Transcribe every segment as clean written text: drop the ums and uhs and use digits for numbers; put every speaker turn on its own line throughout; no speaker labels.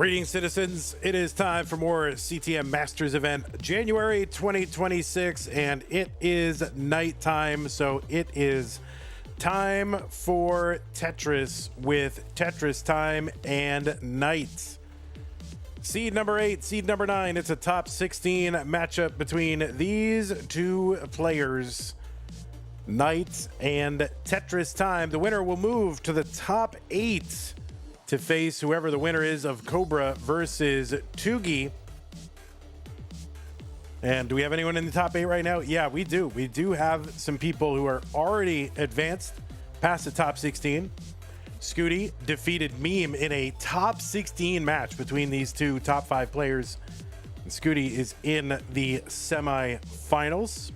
Greetings, citizens. It is time for more CTM Masters event, January 2026, and it is nighttime, so it is time for Tetris with Tetristime and Night. Seed number 8, seed number 9. It's a top 16 matchup between these two players, Night and Tetristime. The winner will move to the top 8 to face whoever the winner is of Cobra versus Tugi. And do we have anyone in the top 8 right now? Yeah, we do. We do have some people who are already advanced past the top 16. Scooty defeated Meme in a top 16 match between these two top 5 players. And Scooty is in the semi-finals.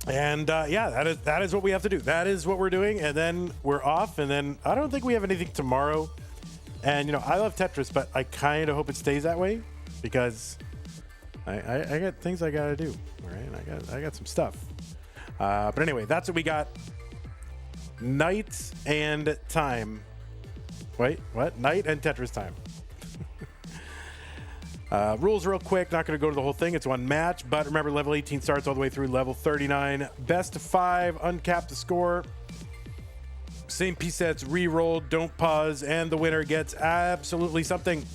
And yeah, that is what we have to do. That is what we're doing, and then we're off. And then I don't think we have anything tomorrow. And you know, I love Tetris, but I kind of hope it stays that way because I got things I gotta do. All right, I got some stuff. But anyway, that's what we got. Night and time. Wait, what? Night and Tetristime. Rules real quick, not going to go to the whole thing. It's one match, but remember, level 18 starts all the way through level 39. Best of 5, uncap the score. Same piece sets, re-rolled, don't pause, and the winner gets absolutely something.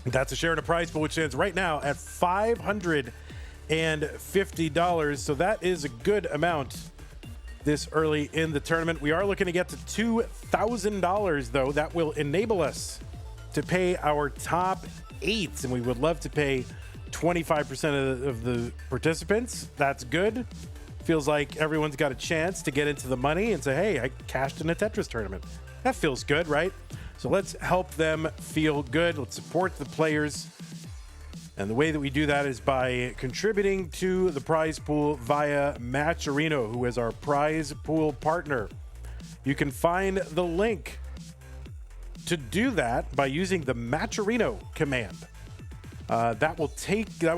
That's a share in a prize pool, which stands right now at $550. So that is a good amount this early in the tournament. We are looking to get to $2,000, though. That will enable us to pay our top 8, and we would love to pay 25% of the participants. That's good. Feels like everyone's got a chance to get into the money and say, hey, I cashed in a Tetris tournament. That feels good, right? So let's help them feel good. Let's support the players. And the way that we do that is by contributing to the prize pool via Matcherino, who is our prize pool partner. You can find the link to do that by using the Matcherino command. That will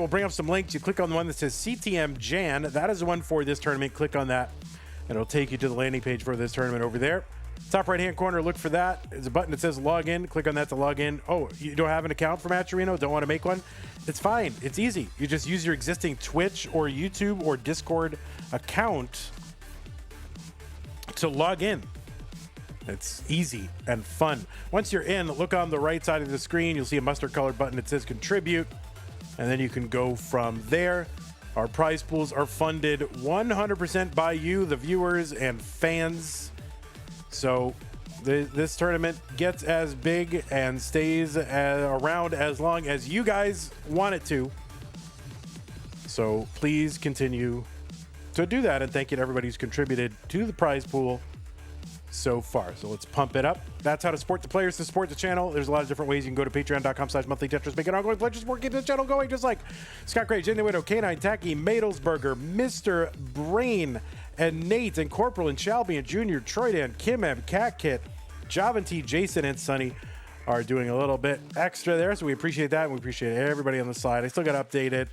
bring up some links. You click on the one that says CTM Jan. That is the one for this tournament. Click on that, and it'll take you to the landing page for this tournament over there. Top right-hand corner, look for that. There's a button that says log in. Click on that to log in. Oh, you don't have an account for Matcherino? Don't want to make one? It's fine. It's easy. You just use your existing Twitch or YouTube or Discord account to log in. It's easy and fun. Once you're in, look on the right side of the screen. You'll see a mustard colored button that says contribute, and then you can go from there. Our prize pools are funded 100% by you, the viewers and fans. So this tournament gets as big and stays around as long as you guys want it to. So please continue to do that, and thank you to everybody who's contributed to the prize pool so far. So let's pump it up. That's how to support the players, to support the channel. There's a lot of different ways. You can go to patreon.com/monthlytetris, make an ongoing pledge to support, keep the channel going, just like Scott Gray, Jenny Widow, Canine, Tacky, Madelsberger, Mr. Brain, and Nate, and Corporal, and Shalby, and Junior, Troydan, Kim M, Cat Kit, Javanti, Jason, and Sunny are doing a little bit extra there. So we appreciate that, and we appreciate everybody on the side. I still got to update it.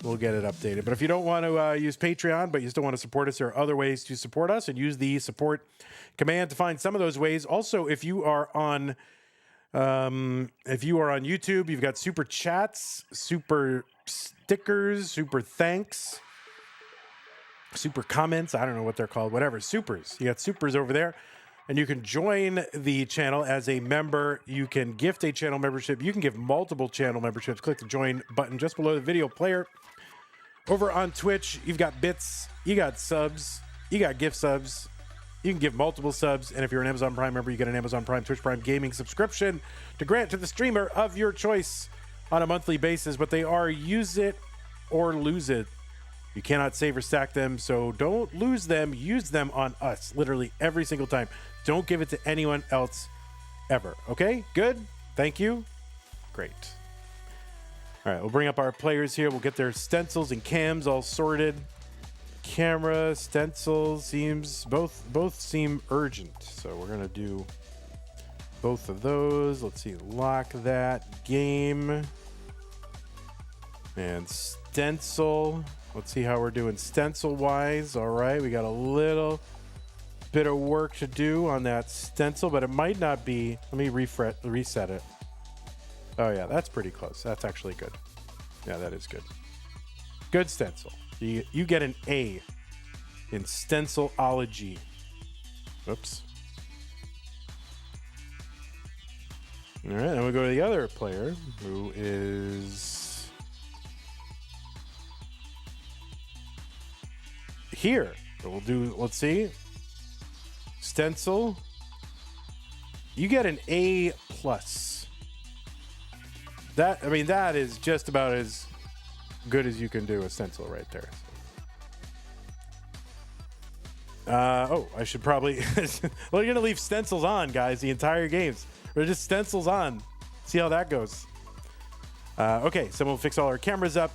We'll get it updated. But if you don't want to use Patreon, but you still want to support us, there are other ways to support us, and use the support command to find some of those ways. Also, if you are on YouTube, you've got super chats, super stickers, super thanks, super comments. I don't know what they're called. Whatever. Supers. You got supers over there. And you can join the channel as a member. You can gift a channel membership. You can give multiple channel memberships. Click the join button just below the video player. Over on Twitch, you've got bits, you got subs, you got gift subs. You can give multiple subs. And if you're an Amazon Prime member, you get an Amazon Prime, Twitch Prime gaming subscription to grant to the streamer of your choice on a monthly basis. But they are use it or lose it. You cannot save or stack them, so don't lose them. Use them on us, literally every single time. Don't give it to anyone else ever. Okay? Good? Thank you. Great. All right, we'll bring up our players here. We'll get their stencils and cams all sorted. Camera, stencils, seems both seem urgent. So we're gonna do both of those. Let's see, lock that game. And stencil. Let's see how we're doing stencil wise. All right, we got a little bit of work to do on that stencil, but it might not be. Let me reset it. Oh yeah, that's pretty close. That's actually good. Yeah, that is good. Good stencil. You get an A in stencilology. Oops. All right, then we'll go to the other player, who is here. So we'll do, let's see. Stencil. You get an A+. That, I mean, that is just about as good as you can do a stencil right there. Oh, I should probably... Well, you're going to leave stencils on, guys, the entire games. Or just stencils on. See how that goes. Okay, so we'll fix all our cameras up,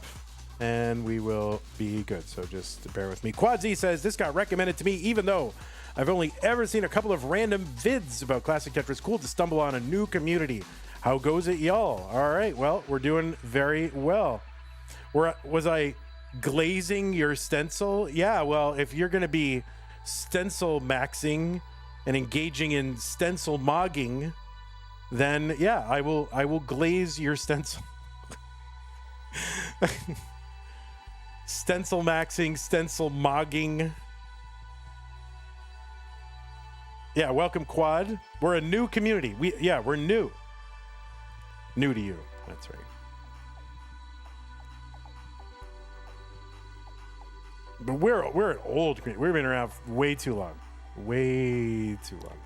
and we will be good. So just bear with me. Quadzy says, this got recommended to me, even though I've only ever seen a couple of random vids about Classic Tetris. Cool to stumble on a new community. How goes it, y'all? All right, well, we're doing very well. Was I glazing your stencil? Yeah, well, if you're going to be stencil maxing and engaging in stencil mogging, then yeah, I will glaze your stencil. Stencil maxing, stencil mogging. Yeah, welcome Quad. We're a new community. We're new. New to you. That's right. But we're an old community. We've been around way too long. Way too long.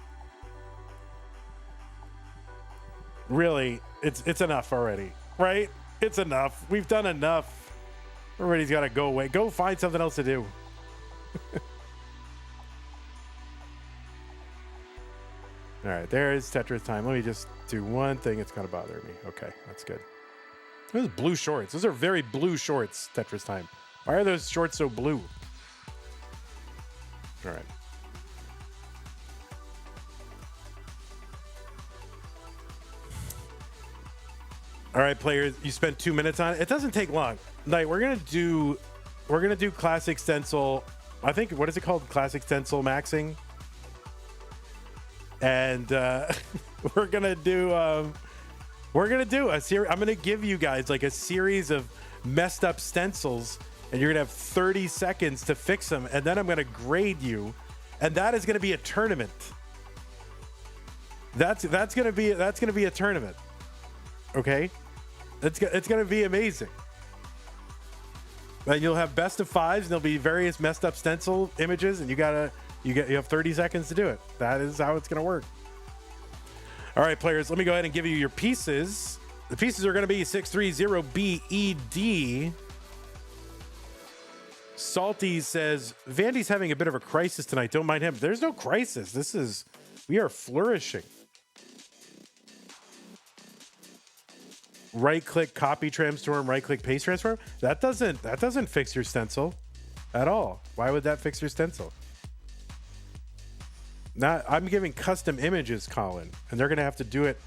Really, it's enough already, right? It's enough. We've done enough. Everybody's got to go away. Go find something else to do. All right, there's Tetris time. Let me just do one thing. It's going to bother me. Okay, that's good. Those blue shorts. Those are very blue shorts, Tetris time. Why are those shorts so blue? All right. All right, players, you spent 2 minutes on it. It doesn't take long. Like, we're gonna do classic stencil. I think, what is it called? Classic stencil maxing. And we're gonna do a series. I'm gonna give you guys like a series of messed up stencils, and you're gonna have 30 seconds to fix them, and then I'm gonna grade you, and that is gonna be a tournament. That's gonna be a tournament. Okay, it's gonna be amazing. And you'll have best of fives, and there'll be various messed up stencil images, and you have 30 seconds to do it. That is how it's gonna work. All right, players, let me go ahead and give you your pieces. The pieces are gonna be 630BED. Salty says, Vandy's having a bit of a crisis tonight. Don't mind him. There's no crisis. We are flourishing. Right-click copy transform, right-click paste transform. That doesn't fix your stencil at all. Why would that fix your stencil? I'm giving custom images, Colin, and they're gonna have to do it.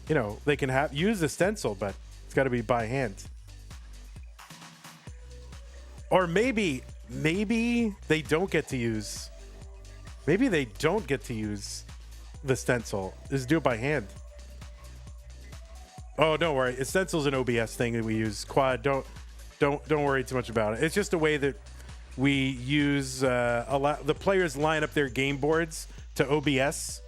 You know, they can use the stencil, but it's got to be by hand. Or maybe they don't get to use. Maybe they don't get to use the stencil. Just do it by hand. Oh, don't worry. A stencil's an OBS thing that we use. Quad, don't worry too much about it. It's just a way that we use the players line up their game boards to OBS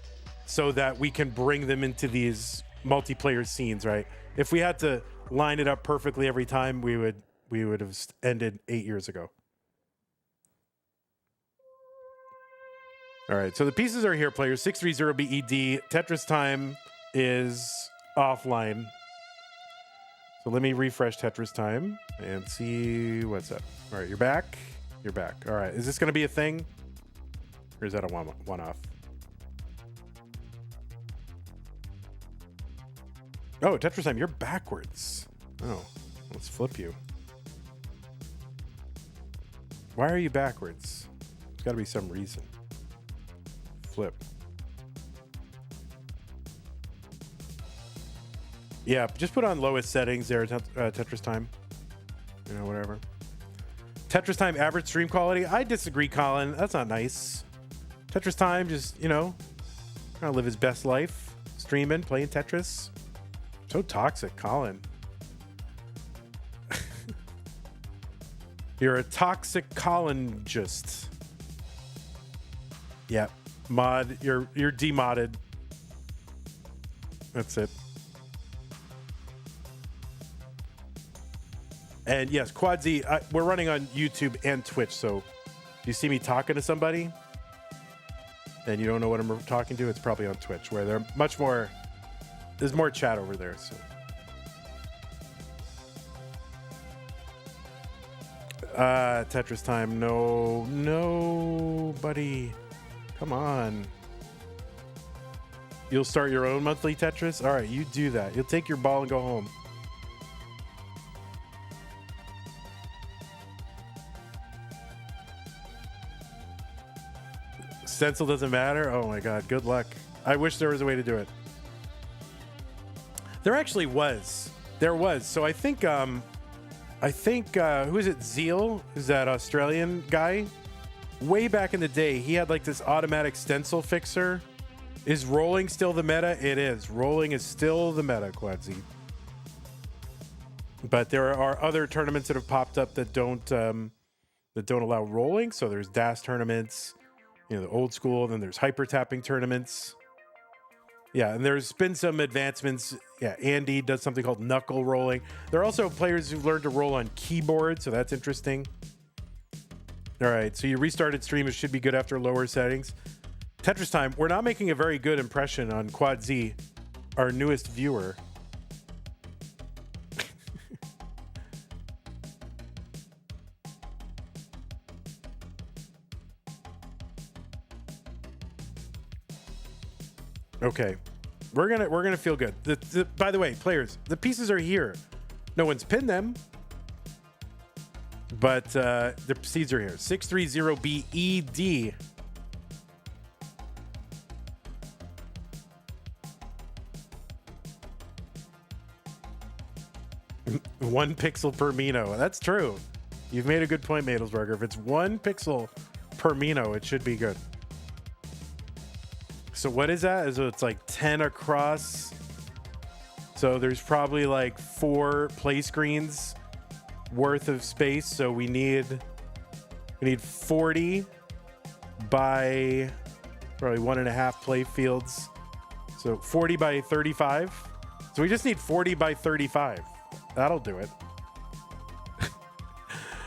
so that we can bring them into these multiplayer scenes, right? If we had to line it up perfectly every time, we would have ended 8 years ago. All right, so the pieces are here, players. 630BED. Tetris time is offline. So let me refresh Tetris time and see what's up. All right, you're back. You're back. All right, is this going to be a thing? Or is that a one-off? Oh, Tetris time, you're backwards. Oh, let's flip you. Why are you backwards? There's got to be some reason. Flip. Yeah, just put on lowest settings there, Tetris time. You know, whatever. Tetris time average stream quality. I disagree, Colin. That's not nice. Tetris time, just, you know, trying to live his best life. Streaming, playing Tetris. So toxic, Colin. You're a toxic colongist. Yeah. Mod, you're demodded. That's it. And yes, Quad Z, we're running on YouTube and Twitch, so if you see me talking to somebody and you don't know what I'm talking to, it's probably on Twitch, where they're much more, there's more chat over there. So Tetris time. No, buddy. Come on. You'll start your own monthly Tetris? All right, you do that. You'll take your ball and go home. Stencil doesn't matter? Oh my God, good luck. I wish there was a way to do it. There actually was. There was. So I think who is it? Zeal? Is that Australian guy? Way back in the day, he had like this automatic stencil fixer. Is rolling still the meta? It is. Rolling is still the meta, Quadzi. But there are other tournaments that have popped up that don't allow rolling. So there's DAS tournaments, you know, the old school. Then there's hyper tapping tournaments. Yeah, and there's been some advancements. Yeah, Andy does something called knuckle rolling. There are also players who've learned to roll on keyboard, so that's interesting. All right, so you restarted stream. It should be good after lower settings. Tetris time. We're not making a very good impression on Quad Z, our newest viewer. Okay, we're gonna feel good. By the way, players, the pieces are here. No one's pinned them, but the seeds are here. 630BED. One pixel per Mino. That's true. You've made a good point, Madelsberger. If it's 1 pixel per Mino, it should be good. So what is that? So it's like 10 across. So there's probably like 4 play screens worth of space. So we need 40 by probably 1.5 play fields. So 40 by 35. So we just need 40 by 35. That'll do it.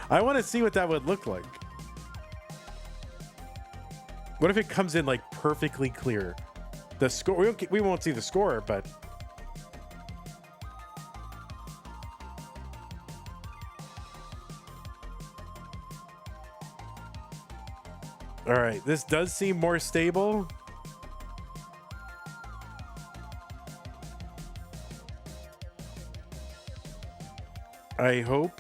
I want to see what that would look like. What if it comes in like perfectly clear? The score, we won't see the score, but all right, this does seem more stable. I hope.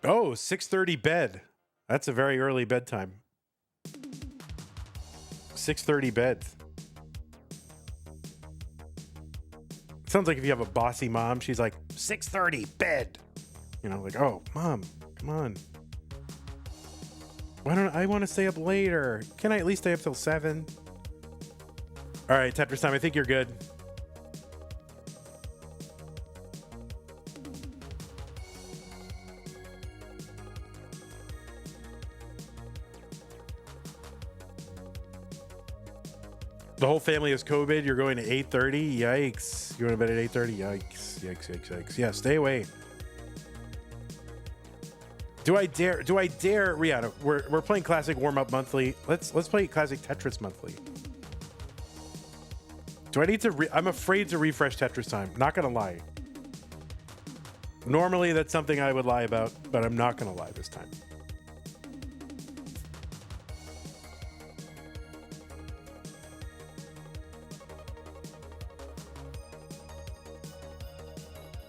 Oh, 6:30 bed. That's a very early bedtime. 6:30 bed. Sounds like if you have a bossy mom, she's like, 6:30 bed. You know, like, oh, mom, come on. Why don't I want to stay up later? Can I at least stay up till 7? All right, Tetris time. I think you're good. The whole family is COVID. You're going to 8:30. Yikes. You're going to bed at 8:30. Yikes. Yikes. Yeah, stay away. Do I dare, Rihanna? We're playing Classic Warm-Up Monthly. Let's play Classic Tetris Monthly. Do I need to? I'm afraid to refresh Tetris time. Not gonna lie. Normally that's something I would lie about, but I'm not gonna lie this time.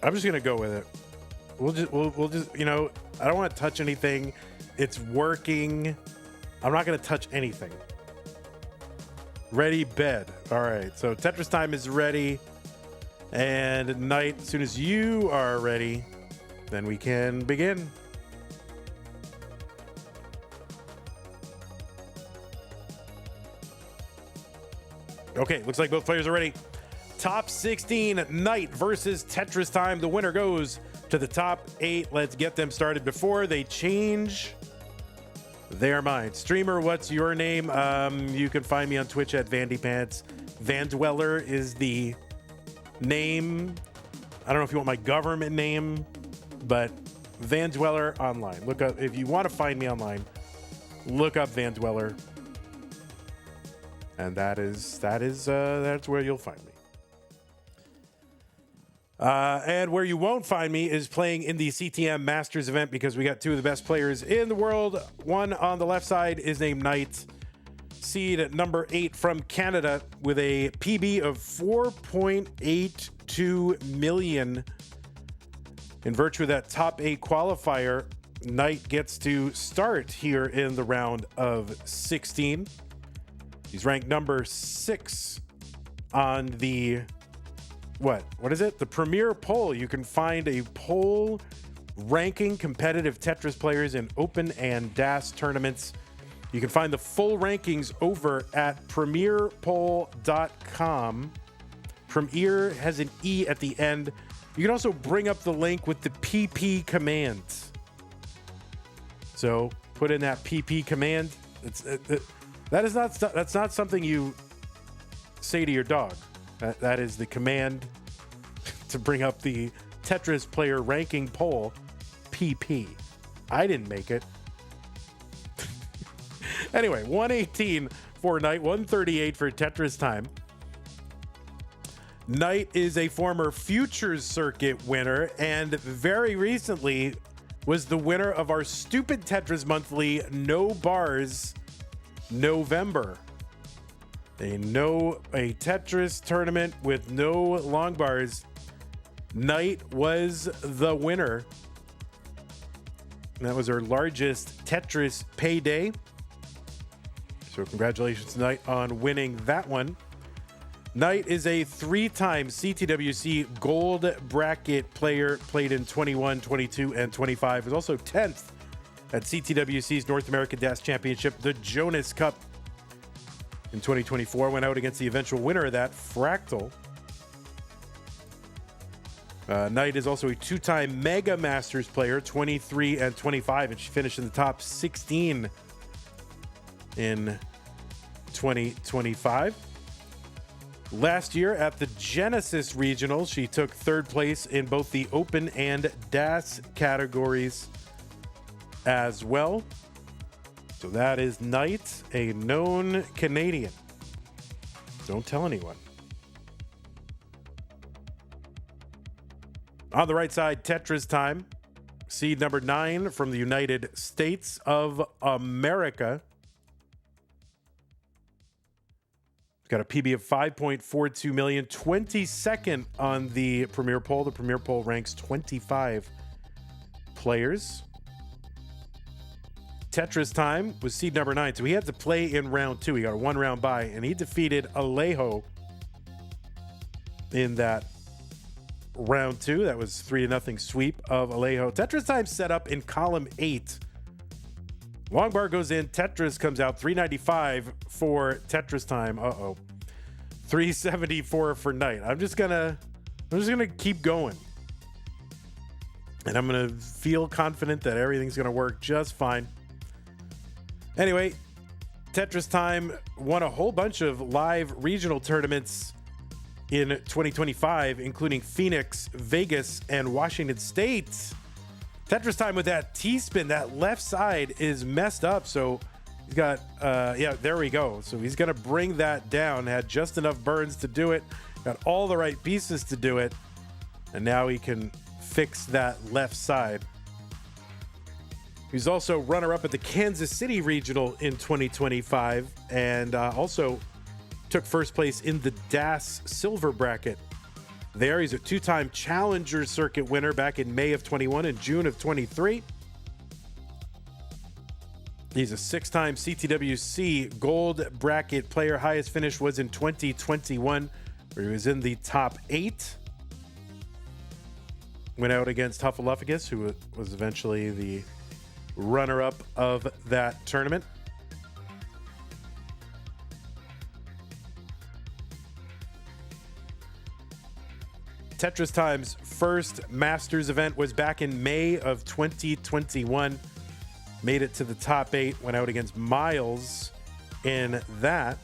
I'm just gonna go with it. We'll just, you know, I don't want to touch anything. It's working. I'm not gonna touch anything. Ready, bed. All right, so Tetris time is ready. And Knight, as soon as you are ready, then we can begin. Okay, looks like both players are ready. Top 16, Knight versus Tetristime. The winner goes to the top 8. Let's get them started before they change their mind. Streamer, what's your name? You can find me on Twitch at VandyPants. Vandweller is the name. I don't know if you want my government name, but Vandweller online. Look up, if you want to find me online, look up Vandweller. And that's where you'll find me. And where you won't find me is playing in the CTM Masters event, because we got two of the best players in the world. One on the left side is named Knight, seed at number 8 from Canada, with a PB of 4.82 million. In virtue of that top 8 qualifier, Knight gets to start here in the round of 16. He's ranked number 6 on the, what is it? The Premier Poll. You can find a poll ranking competitive Tetris players in open and DAS tournaments. You can find the full rankings over at premierpoll.com. Premier has an E at the end. You can also bring up the link with the PP command. So put in that PP command. That's not something you say to your dog. That is the command to bring up the Tetris player ranking poll, PP. I didn't make it. Anyway, 118 for Knight, 138 for Tetristime. Knight is a former Futures Circuit winner, and very recently was the winner of our Stupid Tetris Monthly No Bars November. A Tetris tournament with no long bars. Knight was the winner. And that was our largest Tetris payday. So congratulations, Knight, on winning that one. Knight is a 3-time CTWC gold bracket player, played in 21, 22, and 25. Was also 10th at CTWC's North American DAS Championship, the Jonas Cup. In 2024, went out against the eventual winner of that, Fractal. Knight is also a 2-time Mega Masters player, 23 and 25, and she finished in the top 16 in 2025. Last year at the Genesis Regionals, she took 3rd place in both the Open and DAS categories as well. So that is Knight, a known Canadian. Don't tell anyone. On the right side, Tetristime, seed number 9 from the United States of America. Got a PB of 5.42 million, 22nd on the Premier Poll. The Premier Poll ranks 25 players. Tetristime was seed number 9, so he had to play in round 2. He got a 1-round bye, and he defeated Alejo in that round 2. That was 3-0 sweep of Alejo. Tetristime set up in column 8. Long bar goes in, Tetris comes out, 395 for Tetristime. 374 for Knight. I'm just gonna keep going. And I'm gonna feel confident that everything's gonna work just fine. Anyway, Tetristime won a whole bunch of live regional tournaments in 2025, including Phoenix, Vegas, and Washington State. Tetristime with that T-spin, that left side is messed up, so he's got, there we go. So he's gonna bring that down, had just enough burns to do it, got all the right pieces to do it, and now he can fix that left side. He's also runner-up at the Kansas City Regional in 2025, and also took first place in the DAS Silver Bracket. There, he's a 2-time Challenger Circuit winner back in May of 21 and June of 23. He's a 6-time CTWC Gold Bracket player. Highest finish was in 2021, where he was in the top 8. went out against Hufflepuffus, who was eventually the runner-up of that tournament. Tetristime's first Masters event was back in May of 2021. Made it to the top 8, went out against Miles in that.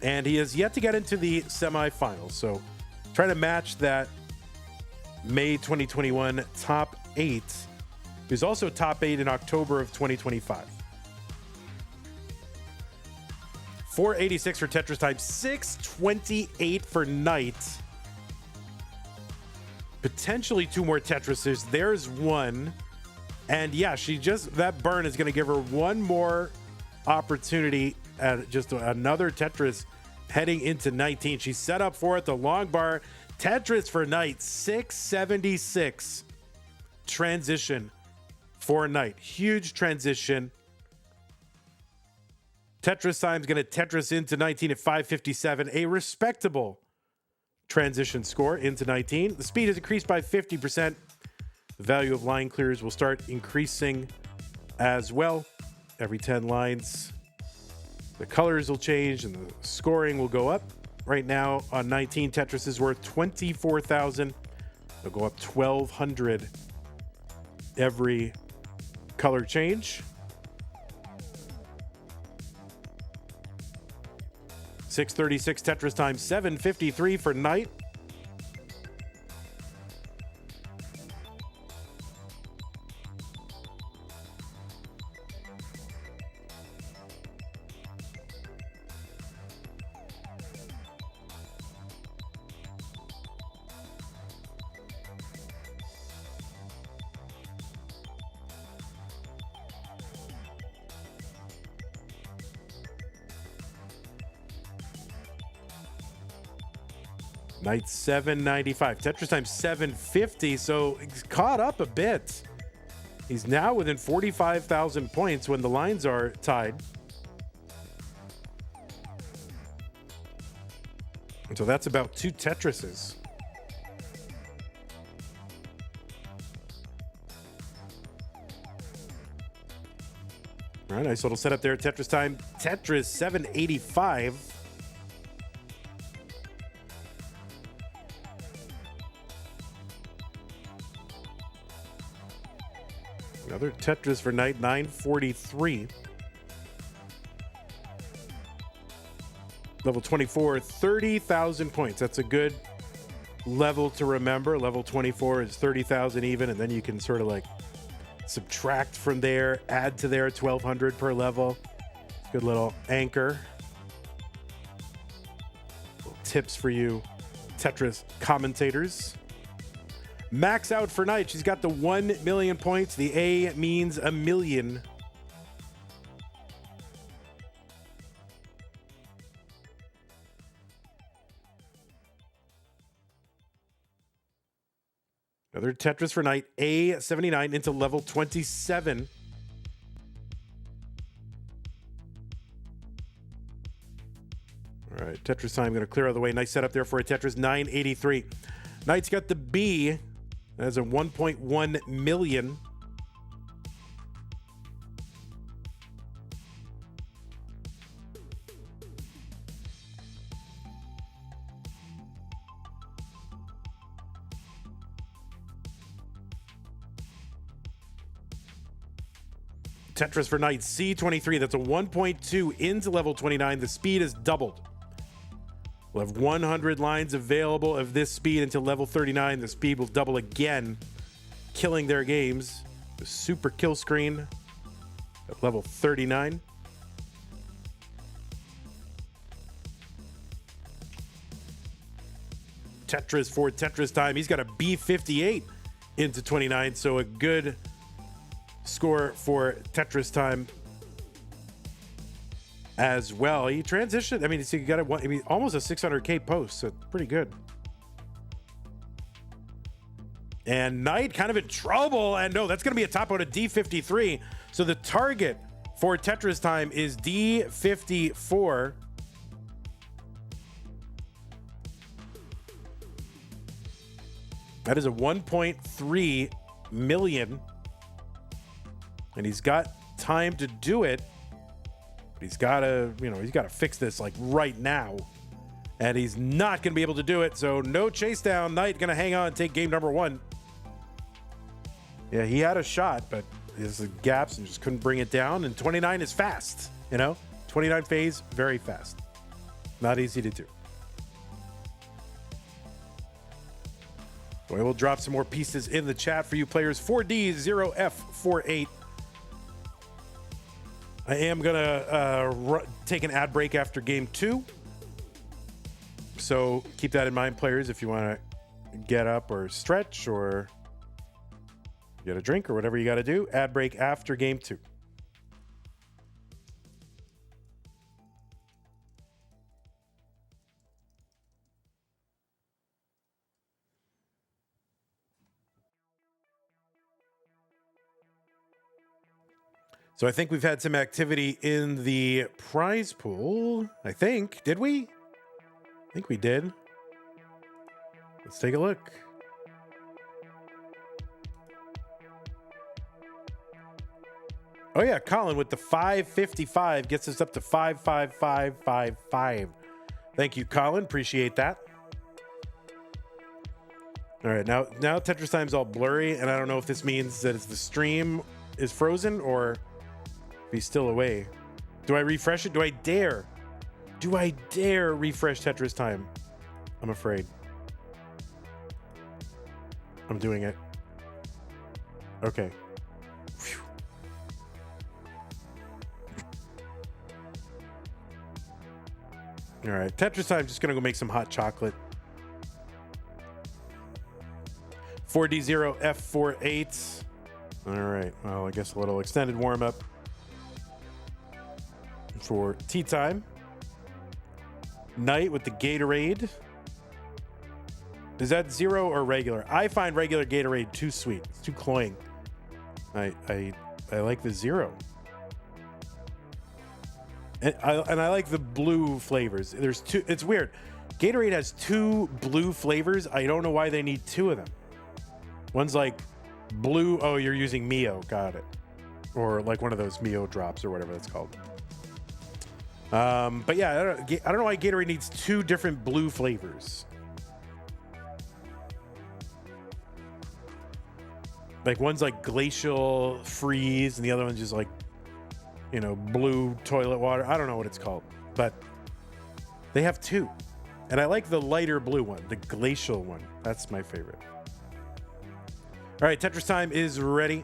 And he has yet to get into the semifinals. So trying to match that May 2021 top 8. He was also top 8 in October of 2025. 486 for Tetristime, 628 for Knight. Potentially 2 more Tetrises. There's one. And yeah, that burn is going to give her one more opportunity at just another Tetris heading into 19. She's set up for it. The long bar. Tetris for Knight, 676 transition for Knight. Huge transition. Tetristime's going to Tetris into 19 at 557. A respectable transition score into 19. The speed has increased by 50%. The value of line clears will start increasing as well. Every 10 lines, the colors will change and the scoring will go up. Right now on 19, Tetris is worth 24,000. They'll go up 1,200 every color change. 636 Tetristime, 753 for Knight. Knight 795. Tetristime 750, so he's caught up a bit. He's now within 45,000 points when the lines are tied. And so that's about 2 Tetrises. All right, nice little setup there. Tetristime. Tetris 785. Another Tetris for Knight, 943. Level 24, 30,000 points. That's a good level to remember. Level 24 is 30,000 even, and then you can sort of like subtract from there, add to there 1,200 per level. Good little anchor. Little tips for you Tetris commentators. Max out for Knight. She's got the 1 million points. The A means a million. Another Tetris for Knight. A79 into level 27. All right, Tetristime going to clear out of the way. Nice setup there for a Tetris. 983. Knight's got the B. That's a 1.1 million. Tetris for Knight, C23. That's a 1.2 into level 29. The speed is doubled. We'll have 100 lines available of this speed until level 39. The speed will double again, killing their games. The super kill screen at level 39. Tetris for Tetristime. He's got a B58 into 29, so a good score for Tetristime as well. He transitioned. I mean, so you got almost a 600K post, so pretty good. And Knight kind of in trouble. And no, that's going to be a top out of D53. So the target for Tetristime is D54. That is a 1.3 million. And he's got time to do it. But he's got to, he's got to fix this like right now. And he's not going to be able to do it. So no chase down. Knight going to hang on and take game number 1. Yeah, he had a shot, but there's the gaps and just couldn't bring it down. And 29 is fast, 29 phase, very fast. Not easy to do. We will drop some more pieces in the chat for you players. 4D0F48. I am going to take an ad break after game 2. So keep that in mind, players, if you want to get up or stretch or get a drink or whatever you got to do. Ad break after game 2. So I think we've had some activity in the prize pool. I think. Did we? I think we did. Let's take a look. Oh yeah, Colin with the 555 gets us up to 55555. Thank you, Colin. Appreciate that. All right, now Tetristime's all blurry, and I don't know if this means that it's the stream is frozen or if he's still away. Do I refresh it? Do I dare? Do I dare refresh Tetristime? I'm afraid. I'm doing it. Okay. Whew. All right, Tetristime, just gonna go make some hot chocolate. 4D0F48. All right, well, I guess a little extended warm-up for tea time. Knight with the Gatorade. Is that 0 or regular? I find regular Gatorade too sweet. It's too cloying. I like the 0. And I like the blue flavors. There's 2. It's weird. Gatorade has 2 blue flavors. I don't know why they need 2 of them. One's like blue. Oh, you're using Mio. Got it. Or like one of those Mio drops or whatever that's called. But yeah, I don't know why Gatorade needs 2 different blue flavors. Like one's like glacial freeze and the other one's just like, blue toilet water. I don't know what it's called, but they have 2. And I like the lighter blue one, the glacial one. That's my favorite. All right, Tetristime is ready.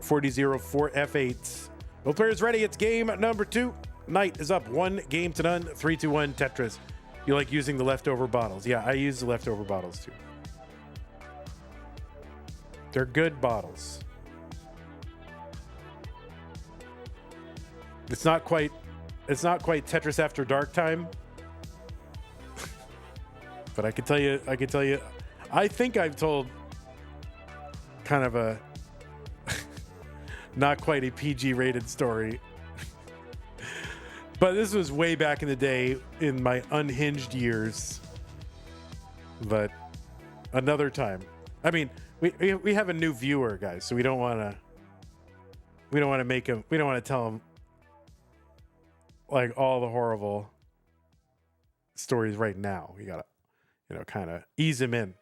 4D04F8. Both players ready. It's game number 2. Knight is up 1 game to none. 3-2-1 Tetris. You like using the leftover bottles? Yeah, I use the leftover bottles too. They're good bottles. It's not quite Tetris After Dark time. But I can tell you, I think I've told kind of a not quite a PG rated story. But this was way back in the day in my unhinged years. But another time. I mean, we have a new viewer, guys, so we don't want to tell him like all the horrible stories right now. We got to, kind of ease him in.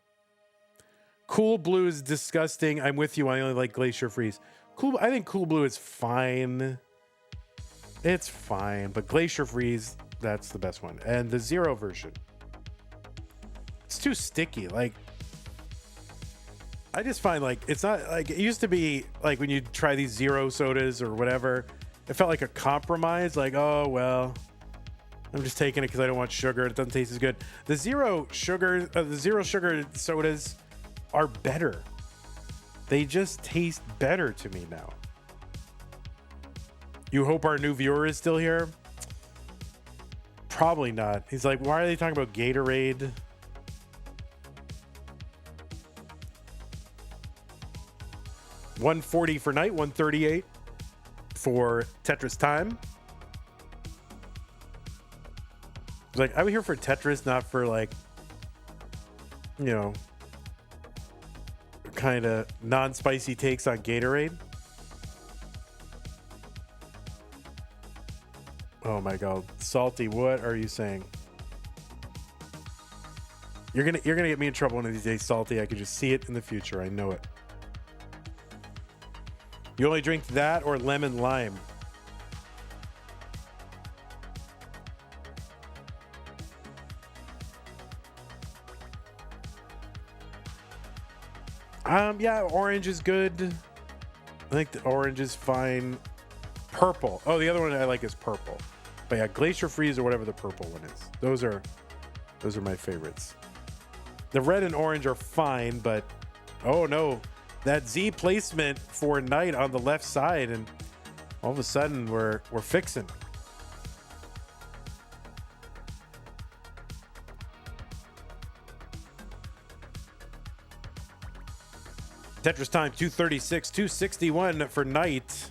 Cool Blue is disgusting. I'm with you. I only like Glacier Freeze. I think Cool Blue is fine. It's fine, but Glacier Freeze, that's the best one. And the 0 version, it's too sticky. Like, I just find like it's not like it used to be. Like when you try these 0 sodas or whatever, it felt like a compromise. Like, oh well, I'm just taking it because I don't want sugar. It doesn't taste as good. The zero sugar sodas are better. They just taste better to me now. You hope our new viewer is still here? Probably not. He's like, why are they talking about Gatorade? $140 for Knight, $138 for Tetristime. Like, I'm here for Tetris, not for like, kind of non-spicy takes on Gatorade. Oh my god, salty! What are you saying? You're gonna get me in trouble one of these days, salty. I can just see it in the future. I know it. You only drink that or lemon lime? Yeah, orange is good. I think the orange is fine. Purple. Oh, the other one I like is purple. But yeah, Glacier Freeze or whatever the purple one is. Those are my favorites. The red and orange are fine, but oh no, that Z placement for Knight on the left side, and all of a sudden we're fixing. Tetristime 236, 261 for Knight.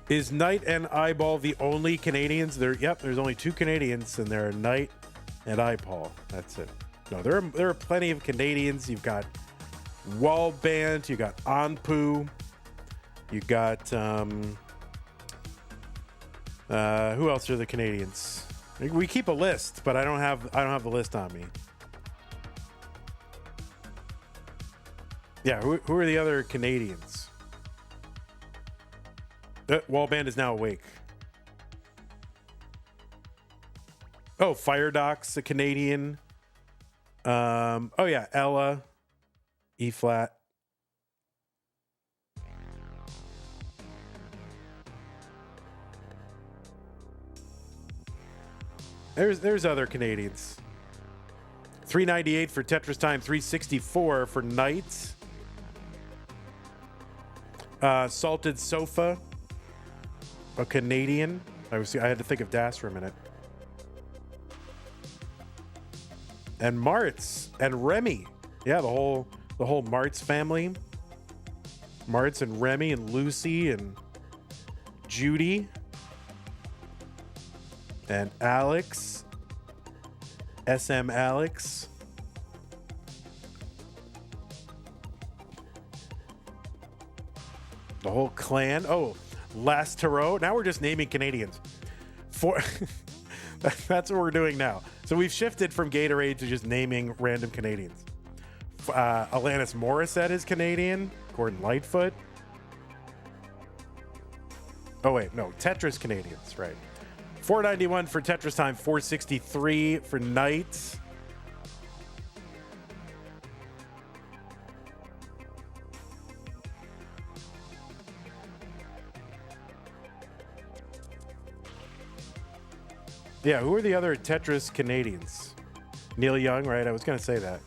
Is Knight and Eyeball the only Canadians? There's only two Canadians, and they're Knight and Eyeball. That's it. No, there are plenty of Canadians. You've got Wallband, you got Anpu, you got who else are the Canadians? We keep a list, but I don't have the list on me. Yeah, who are the other Canadians? Wallband is now awake. Oh, Fire Doc's a Canadian. Oh yeah, Ella, E flat. There's other Canadians. 398 for Tetristime, 364 for Knight. Salted Sofa, a Canadian. I had to think of Das for a minute. And Martz and Remy. Yeah, the whole Martz family. Martz and Remy and Lucy and Judy and Alex. SM Alex. The whole clan. Oh, Last Tarot. Now we're just naming Canadians. That's what we're doing now. So we've shifted from Gatorade to just naming random Canadians. Alanis Morissette is Canadian. Gordon Lightfoot. Oh wait, no, Tetris Canadians, right? 491 for Tetristime, 463 for Knight. Yeah, who are the other Tetris Canadians? Neil Young, right? I was going to say that.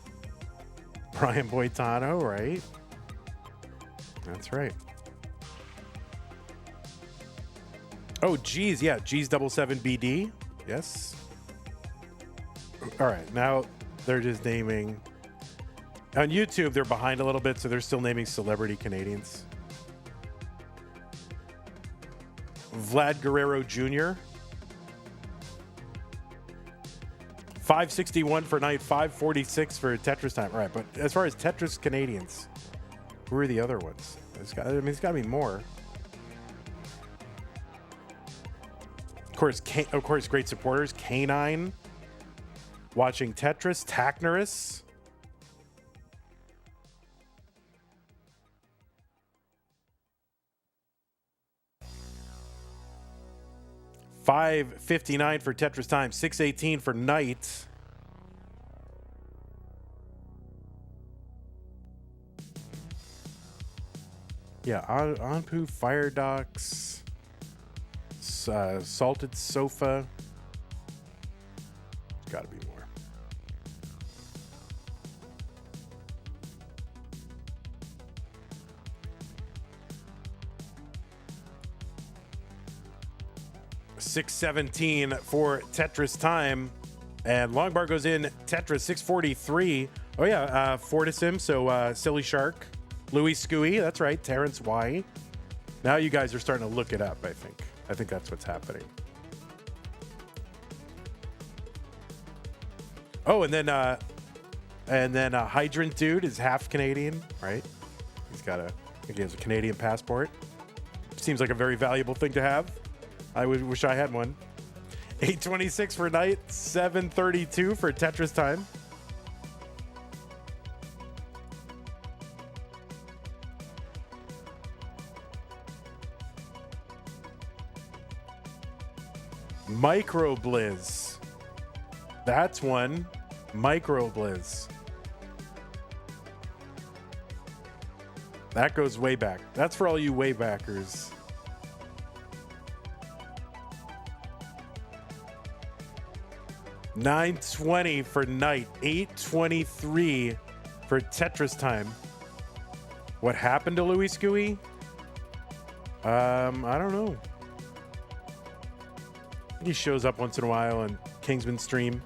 Brian Boitano, right? That's right. Oh, geez, yeah, G's 77BD. Yes. All right, now they're just naming. On YouTube, they're behind a little bit, so they're still naming celebrity Canadians. Vlad Guerrero Jr. 561 for Knight, 546 for Tetristime. All right, but as far as Tetris Canadians, who are the other ones? It's got to be more. Of course, great supporters. Canine, watching Tetris. Tacnerus. $5.59 for Tetristime, $6.18 for Knight. Yeah, Anpu, Fire Docs, Salted Sofa. Got to be more. $6.17 for Tetristime, and Longbar goes in Tetris. $6.43. Oh yeah, Fortisim. So Silly Shark, Louis Scooey. That's right, Terrence Y. Now you guys are starting to look it up. I think that's what's happening. Oh, and then And then Hydrant Dude is half Canadian, right? I think he has a Canadian passport. Seems like a very valuable thing to have. I wish I had one. 826 for Knight, 732 for Tetristime. Micro Blizz. That's one. Micro Blizz. That goes way back. That's for all you way backers. $9.20 for Knight. $8.23 for Tetristime. What happened to Louis Scooey? I don't know. He shows up once in a while on Kingsman stream.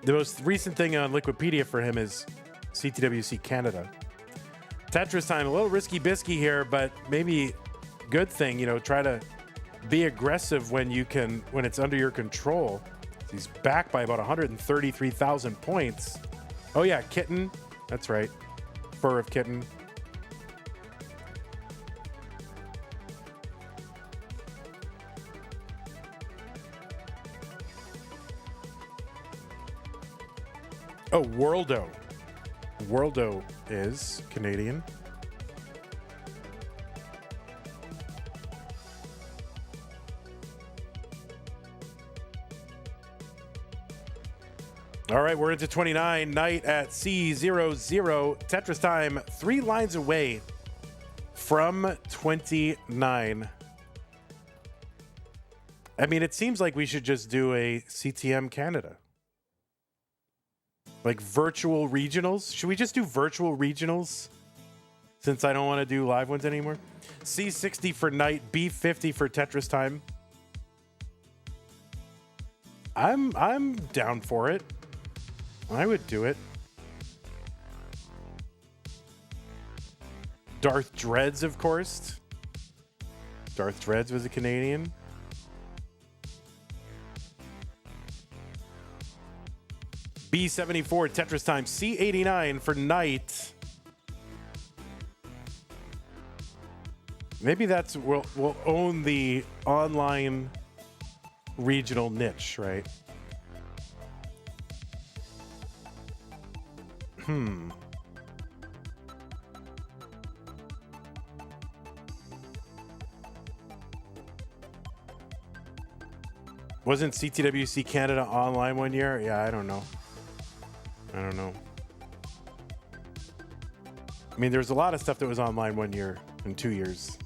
The most recent thing on Liquipedia for him is CTWC Canada. Tetristime, a little risky bisky here, but maybe good thing, you know, try to be aggressive when it's under your control. He's back by about 133,000 points. Oh yeah, Kitten. That's right. Fur of Kitten. Oh, Worldo. Worldo is Canadian. All right, we're into 29. Knight at C00. Tetristime 3 lines away from 29. I mean, it seems like we should just do a CTM Canada. Like virtual regionals. Should we just do virtual regionals? Since I don't want to do live ones anymore. C60 for Knight, B50 for Tetristime. I'm down for it. I would do it. Darth Dreads, of course. Darth Dreads was a Canadian. B74 Tetristime, C89 for Knight. Maybe that's we'll own the online regional niche, right? Wasn't CTWC Canada online one year? Yeah, I don't know. I mean, there's a lot of stuff that was online 1 year and 2 years.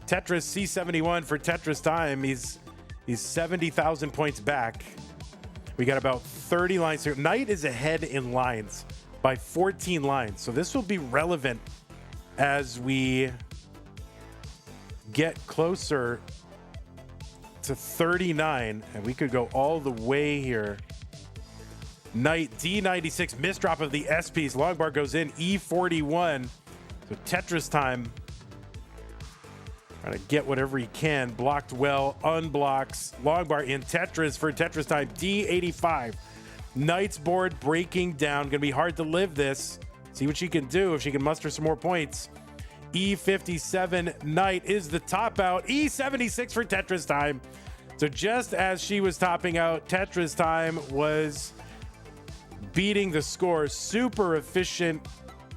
Tetris C71 for Tetristime. He's 70,000 points back. We got about 30 lines here. Knight is ahead in lines by 14 lines. So this will be relevant as we get closer to 39. And we could go all the way here. Knight D96, misdrop of the SPs. Longbar goes in, E41. So Tetristime trying to get whatever he can. Blocked well, unblocks. Longbar in Tetris for Tetristime, D85. Knight's board breaking down. Gonna be hard to live this. See what she can do if she can muster some more points. E57, Knight is the top out. E76 for Tetristime. So just as she was topping out, Tetristime was beating the score. Super efficient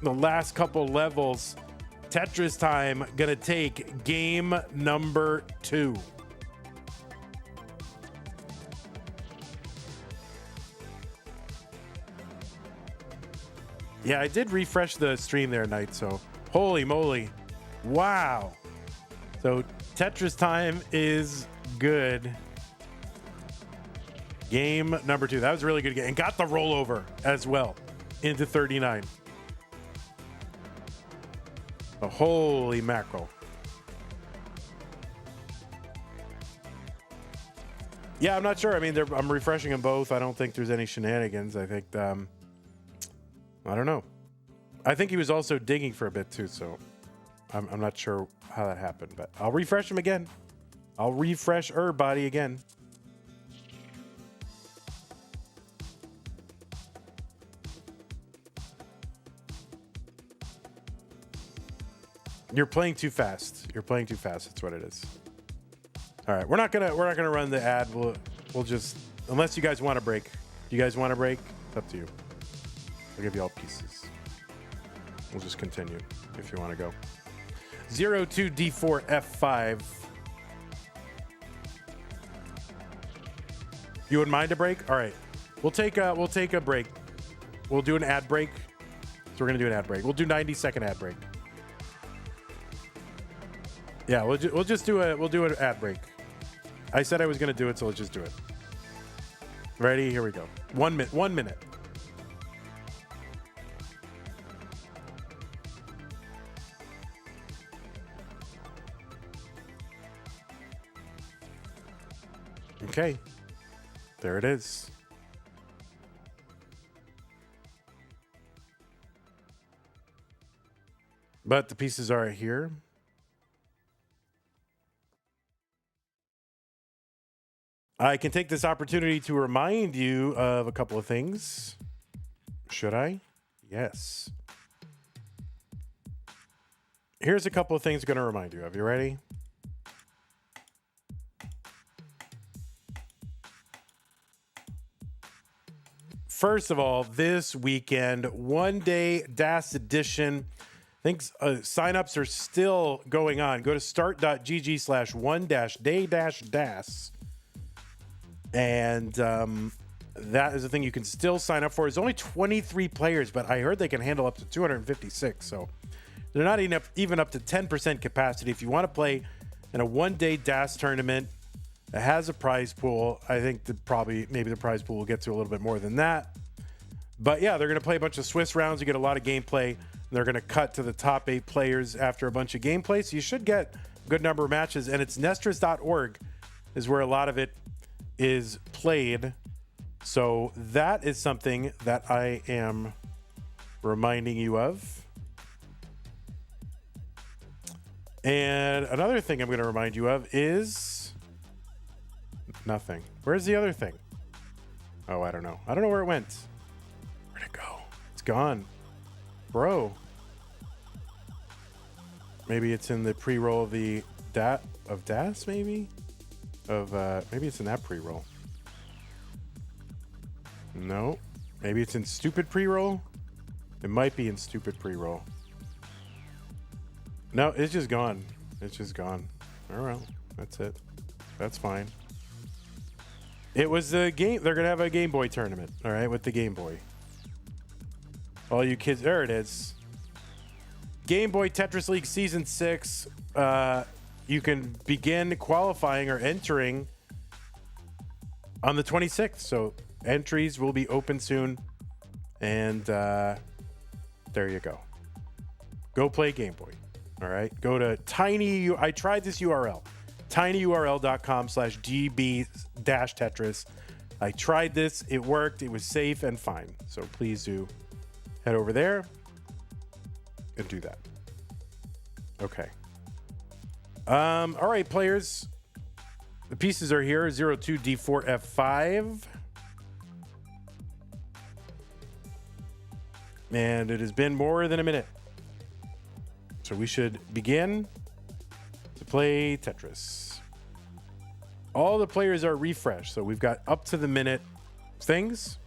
the last couple levels. Tetristime gonna take game number 2. Yeah, I did refresh the stream there, Knight, so holy moly. Wow. So Tetristime is good. Game number 2. That was a really good game. And got the rollover as well into 39. Oh, holy mackerel. Yeah, I'm not sure. I mean, I'm refreshing them both. I don't think there's any shenanigans. I think, I don't know. I think he was also digging for a bit too, so I'm not sure how that happened, but I'll refresh him again. I'll refresh body again. You're playing too fast. You're playing too fast. That's what it is. All right, we're not gonna run the ad. We'll just, unless you guys want to break. Do you guys want to break? It's up to you. I'll give you all pieces. We'll just continue if you want to go. 02D4 F5. You wouldn't mind a break? All right, we'll take a break. We'll do an ad break. So we're gonna do an ad break. We'll do 90-second ad break. Yeah, we'll just do an ad break. I said I was gonna do it, so let's just do it. Ready? Here we go. 1 minute. 1 minute. Okay. There it is. But the pieces are here. I can take this opportunity to remind you of a couple of things. Should I? Yes. Here's a couple of things I'm going to remind you of. You ready? First of all, this weekend, one-day DAS edition. I think signups are still going on. Go to start.gg/one-day-DAS. And that is the thing you can still sign up for. It's only 23 players, but I heard they can handle up to 256. So they're not even up to 10% capacity. If you want to play in a one-day DAS tournament that has a prize pool, I think maybe the prize pool will get to a little bit more than that. But yeah, they're going to play a bunch of Swiss rounds. You get a lot of gameplay. They're going to cut to the top 8 players after a bunch of gameplay. So you should get a good number of matches. And it's Nestris.org is where a lot of it is played. So that is something that I am reminding you of. And another thing I'm going to remind you of is nothing. Where's the other thing? Oh, I don't know. I don't know where it went. Where'd it go? It's gone. Bro. Maybe it's in the pre-roll of the DAS, maybe? Maybe it's in that pre-roll. No. Maybe it's in stupid pre-roll? It might be in stupid pre-roll. No, it's just gone. It's just gone. Oh well, that's it. That's fine. It was the game. They're gonna have a Game Boy tournament. All right, with the Game Boy. All you kids, there it is. Game Boy Tetris League Season 6. You can begin qualifying or entering on the 26th. So entries will be open soon. And there you go. Go play Game Boy. All right. Go to I tried this URL. tinyurl.com/gb-tetris. I tried this. It worked. It was safe and fine. So please do head over there and do that. Okay. All right, players. The pieces are here. 02D4F5. And it has been more than a minute. So we should begin to play Tetris. All the players are refreshed. So we've got up to the minute things.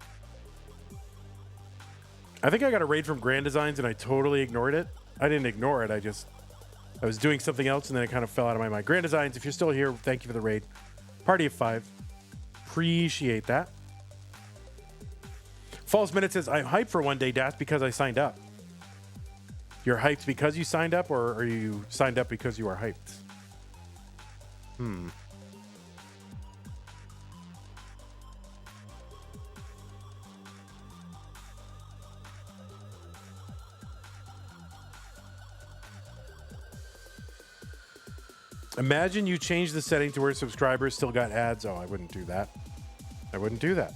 I think I got a raid from Grand Designs and I totally ignored it. I didn't ignore it. I was doing something else and then it kind of fell out of my mind. Grand Designs, if you're still here, thank you for the raid. Party of 5. Appreciate that. False Minute says, I'm hyped for one day DAS because I signed up. You're hyped because you signed up, or are you signed up because you are hyped? Imagine you change the setting to where subscribers still got ads. Oh, I wouldn't do that. I wouldn't do that.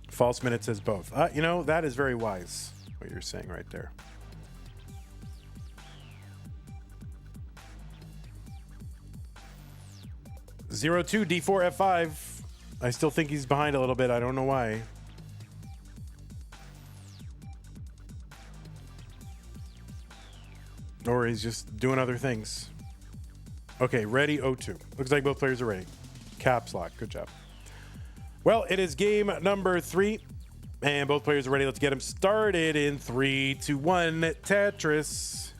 False Minute says both. That is very wise, what you're saying right there. 0-2 D4 F5. I still think he's behind a little bit. I don't know why. Or he's just doing other things. Okay, ready 0-2. Looks like both players are ready. Caps lock. Good job. Well, it is game number 3. And both players are ready. Let's get them started in 3, 2, 1. Tetris.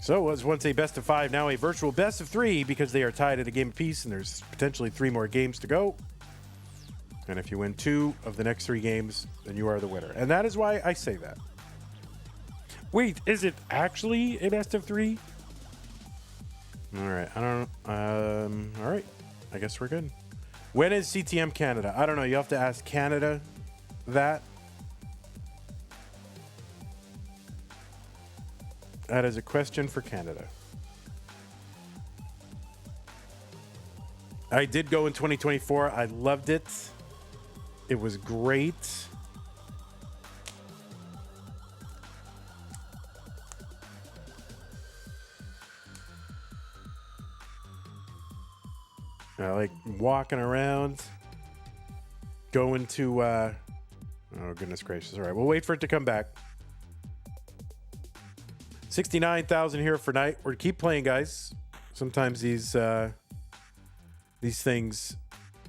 So it was once a best of 5, now a virtual best of 3 because they are tied at a game apiece and there's potentially 3 more games to go. And if you win 2 of the next 3 games, then you are the winner. And that is why I say that. Wait, is it actually a best of 3? All right, I don't know. All right, I guess we're good. When is CTM Canada? I don't know. You have to ask Canada that. That is a question for Canada. I did go in 2024. I loved it. It was great. I like walking around, going to, oh, goodness gracious. All right, we'll wait for it to come back. 69,000 here for night. We're keep playing, guys. Sometimes these things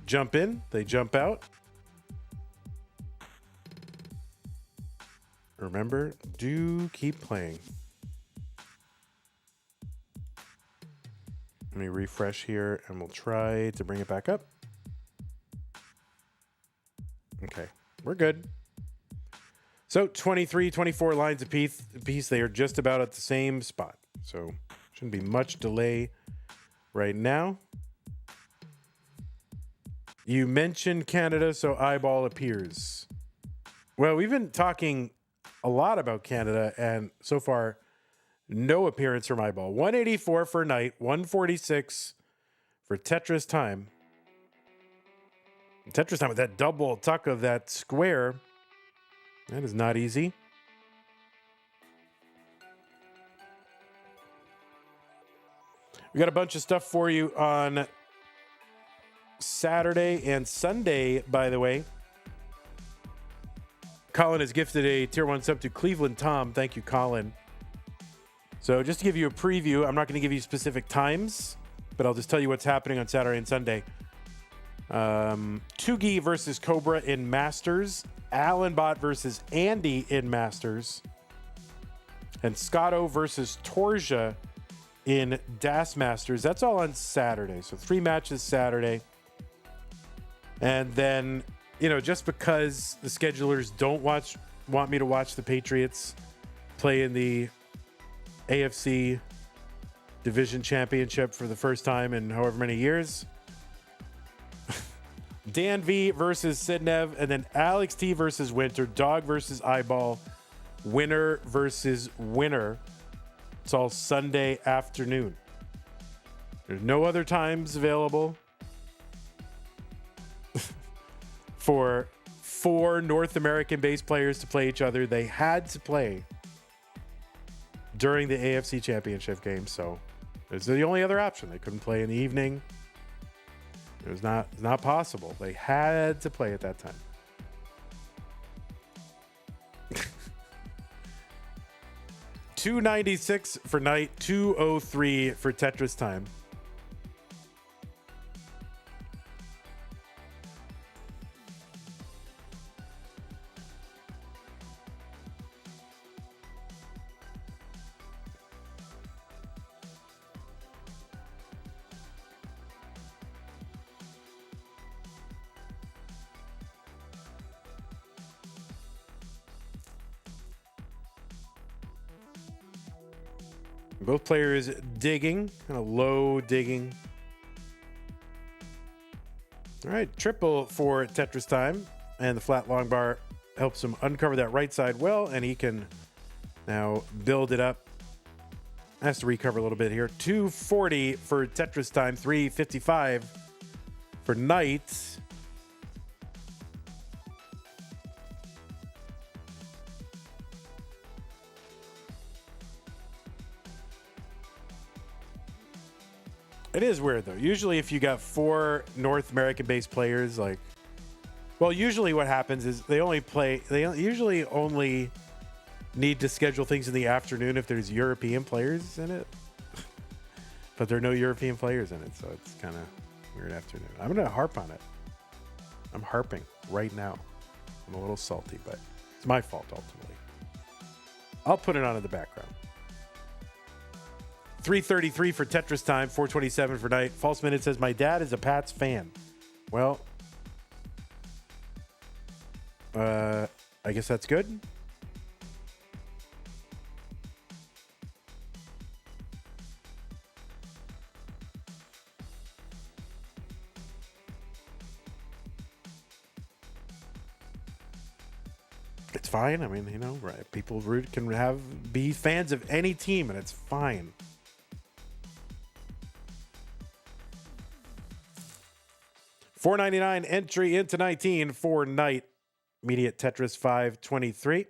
jump in, they jump out. Remember, do keep playing. Let me refresh here and we'll try to bring it back up. Okay, we're good. So 23, 24 lines apiece. They are just about at the same spot. So shouldn't be much delay right now. You mentioned Canada, so eyeball appears. Well, we've been talking a lot about Canada, and so far, no appearance from eyeball. 184 for night, 146 for Tetristime. Tetristime with that double tuck of that square. That is not easy. We got a bunch of stuff for you on Saturday and Sunday, by the way. Colin has gifted a tier 1 sub to Cleveland Tom. Thank you, Colin. So just to give you a preview, I'm not going to give you specific times, but I'll just tell you what's happening on Saturday and Sunday. Tugi versus Cobra in Masters. Allenbot versus Andy in Masters. And Scotto versus Torja in Das Masters. That's all on Saturday. So 3 matches Saturday. And then, you know, just because the schedulers don't want me to watch the Patriots play in the AFC Division Championship for the first time in however many years. Dan V versus Sidnev, and then Alex T versus Winter, Dog versus Eyeball, winner versus winner. It's all Sunday afternoon. There's no other times available for 4 North American based players to play each other. They had to play during the AFC Championship game, so it's the only other option. They couldn't play in the evening. It was not possible. They had to play at that time. $296 for night, $203 for Tetristime. Both players digging, kind of low digging. All right, triple for Tetristime, and the flat long bar helps him uncover that right side well, and he can now build it up. Has to recover a little bit here. 240 for Tetristime, 355 for Knight. It is weird though. Usually if you got 4 North American based players, like, well, usually what happens is they usually only need to schedule things in the afternoon if there's European players in it. But there are no European players in it, so it's kind of weird afternoon. I'm going to harp on it. I'm harping right now. I'm a little salty, but it's my fault ultimately. I'll put it on in the background. 333 for Tetris time, 427 for night. False Minute says, my dad is a Pats fan. Well, I guess that's good. It's fine. I mean, you know, right? People can be fans of any team, and it's fine. $4.99 entry into 19 for night. Immediate Tetris 523.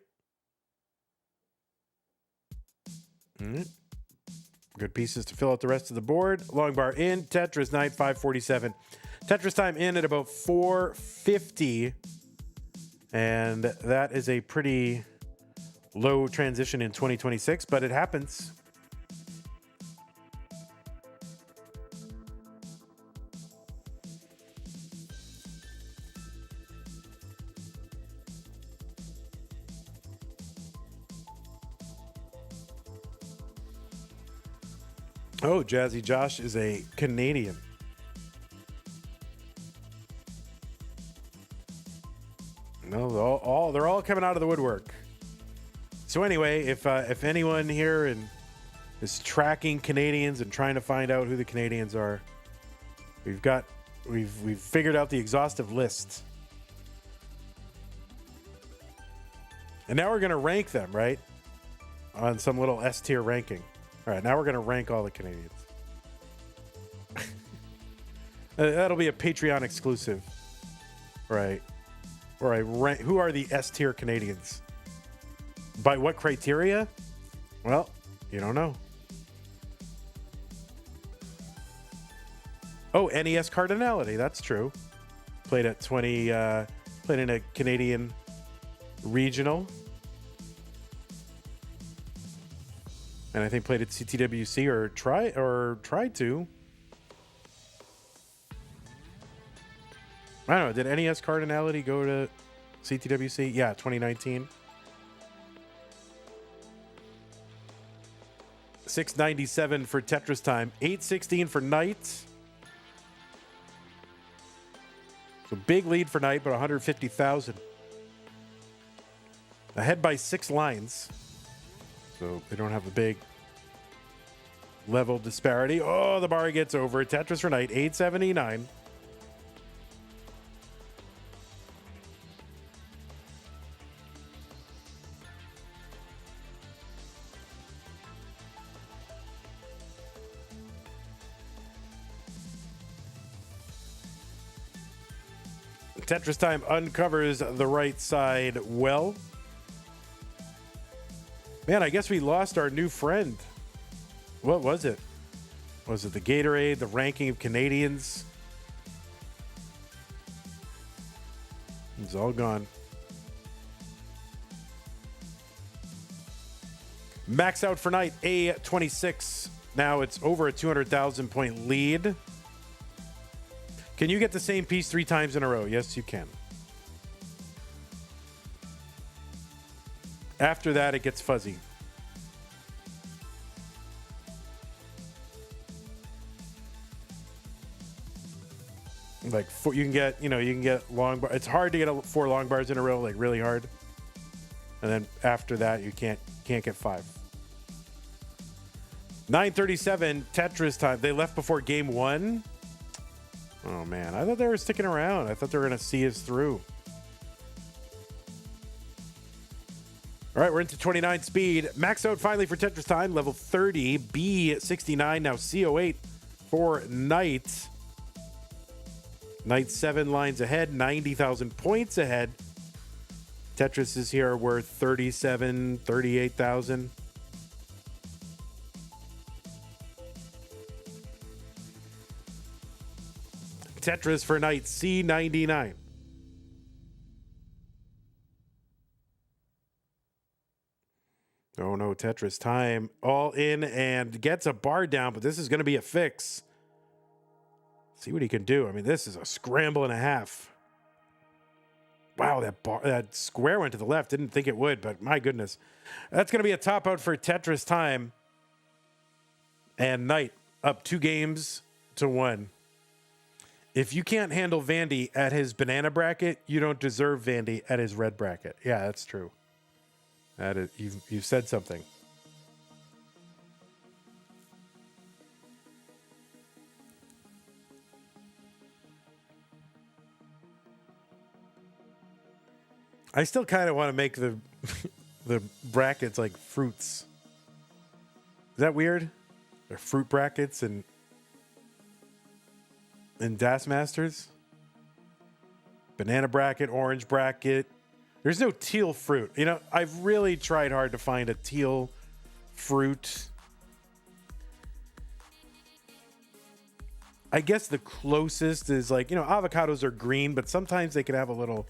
Good pieces to fill out the rest of the board. Long bar in. Tetris night 547. Tetris time in at about 450. And that is a pretty low transition in 2026, but it happens. Oh, Jazzy Josh is a Canadian. No, they're all coming out of the woodwork. So anyway, if anyone here is tracking Canadians and trying to find out who the Canadians are, we've figured out the exhaustive list. And now we're going to rank them, right? On some little S tier ranking. All right, now we're going to rank all the Canadians. That'll be a Patreon exclusive. Right. Or I rank, who are the S tier Canadians? By what criteria? Well, you don't know. Oh, NES cardinality. That's true. Played at 20. Played in a Canadian regional. And I think played at CTWC or tried to. I don't know. Did NES cardinality go to CTWC? Yeah, 2019. 697 for Tetris time. 816 for night. So big lead for night, but 150,000. Ahead by 6 lines. So they don't have a big level disparity. Oh, the bar gets over. Tetris for night, 879. Tetris time uncovers the right side well. Man, I guess we lost our new friend. What was it? Was it the Gatorade, the ranking of Canadians? It's all gone. Max out for night, A26. Now it's over a 200,000 point lead. Can you get the same piece 3 times in a row? Yes, you can. After that, it gets fuzzy. Like you can get long bar. It's hard to get 4 long bars in a row, like really hard. And then after that, you can't get 5. 9:37 Tetris time. They left before game 1. Oh man, I thought they were sticking around. I thought they were gonna see us through. All right, we're into 29 speed. Max out finally for Tetris time. Level 30, B69, now C08 for night. Night 7 lines ahead, 90,000 points ahead. Tetris is here worth 37, 38,000. Tetris for Knight C99. Oh no, Tetris time. All in and gets a bar down, but this is going to be a fix. See what he can do. I mean, this is a scramble and a half. Wow, that square went to the left. Didn't think it would, but my goodness. That's going to be a top out for Tetris time. And Knight up 2-1. If you can't handle Vandy at his banana bracket, you don't deserve Vandy at his red bracket. Yeah, that's true. That is, you've said something. I still kind of want to make the the brackets like fruits. Is that weird? They're fruit brackets and Das Masters. Banana bracket, orange bracket. There's no teal fruit. You know, I've really tried hard to find a teal fruit. I guess the closest is like, you know, avocados are green, but sometimes they can have a little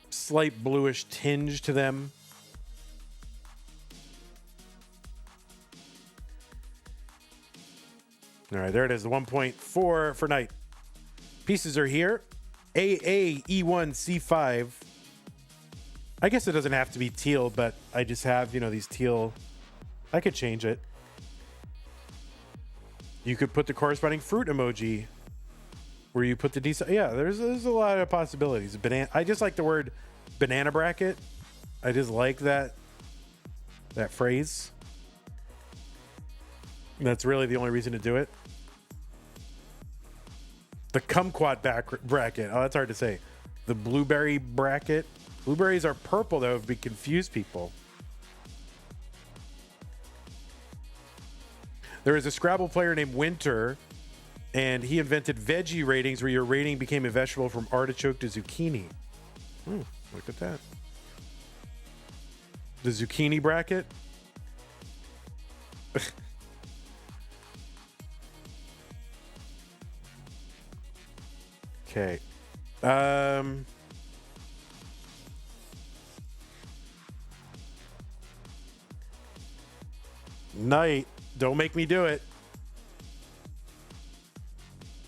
slight bluish tinge to them. All right, there it is, the 1.4 for Knight. Pieces are here. AAE1C5. I guess it doesn't have to be teal, but I just have, you know, these teal. I could change it. You could put the corresponding fruit emoji where you put the decent. Yeah, there's a lot of possibilities. Banana. I just like the word banana bracket. I just like that phrase. That's really the only reason to do it. The kumquat bracket. Oh, that's hard to say. The blueberry bracket. Blueberries are purple, though, if we confuse people. There is a Scrabble player named Winter, and he invented veggie ratings, where your rating became a vegetable from artichoke to zucchini. Look at that. The zucchini bracket. Okay. Knight, don't make me do it.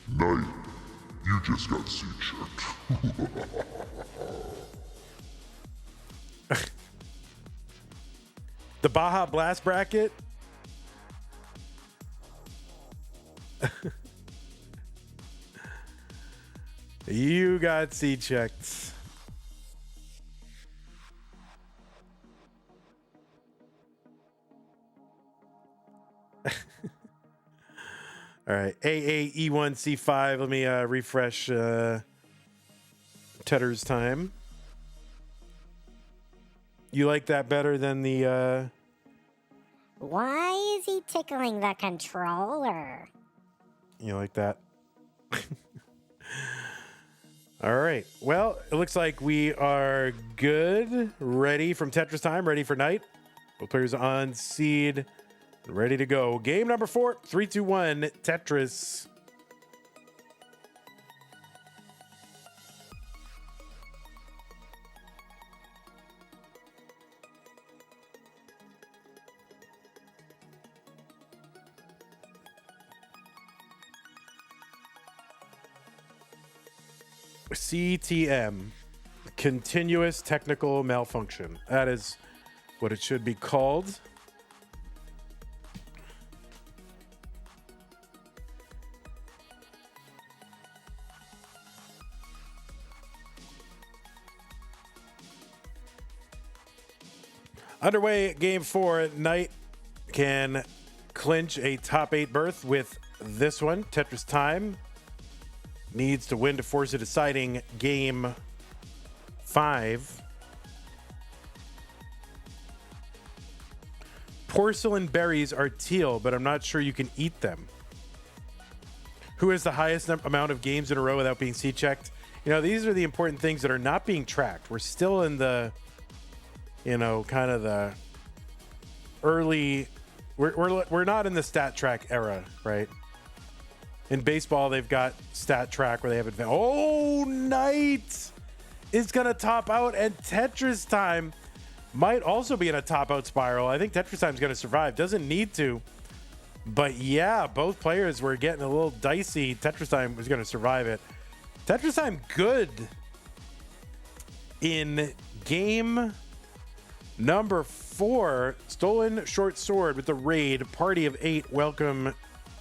Knight, you just got C-checked.
The Baja Blast bracket. You got C-checked. All right, AAE1C5. Let me refresh Tetter's time. You like that better than the...
Why is he tickling the controller?
You like that? All right. Well, it looks like we are good. Ready from Tetris time. Ready for Knight. Both players on seed. Ready to go. Game number 4. 3, 2, 1. Tetris. CTM, continuous technical malfunction. That is what it should be called. Underway, game 4. Knight can clinch a top 8 berth with this one. Tetris time. Needs to win to force a deciding game 5. Porcelain berries are teal, but I'm not sure you can eat them. Who has the highest amount of games in a row without being C-checked? You know, these are the important things that are not being tracked. We're still in the, you know, kind of the early... We're not in the stat track era, right? In baseball, they've got stat track where they have advantage. Oh, Knight is going to top out, and Tetristime might also be in a top out spiral. I think Tetristime's going to survive. Doesn't need to. But yeah, both players were getting a little dicey. Tetristime was going to survive it. Tetristime good in game number 4. Stolen short sword with the raid. Party of 8. Welcome,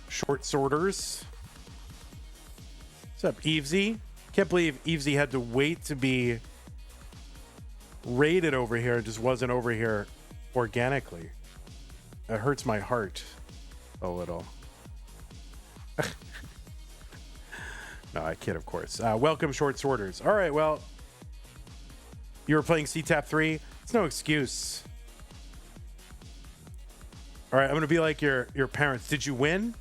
short sworders. What's up, Evesy? Can't believe Evesy had to wait to be raided over here. It just wasn't over here organically. It hurts my heart a little. No, I kid, of course. Welcome, short sorters. All right, well, you were playing CTAP 3. It's no excuse. All right, I'm going to be like your parents. Did you win?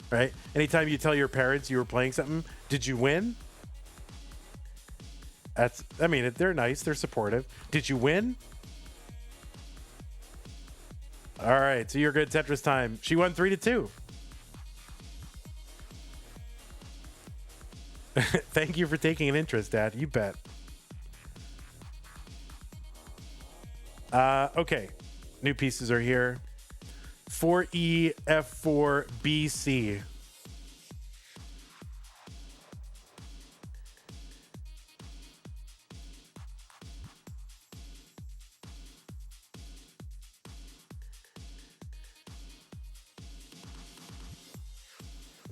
Right? Anytime you tell your parents you were playing something, did you win? I mean, they're nice. They're supportive. Did you win? All right, so you're good, Tetristime. She won 3-2. Thank you for taking an interest, Dad. You bet. Okay, new pieces are here. 4E, F4, BC.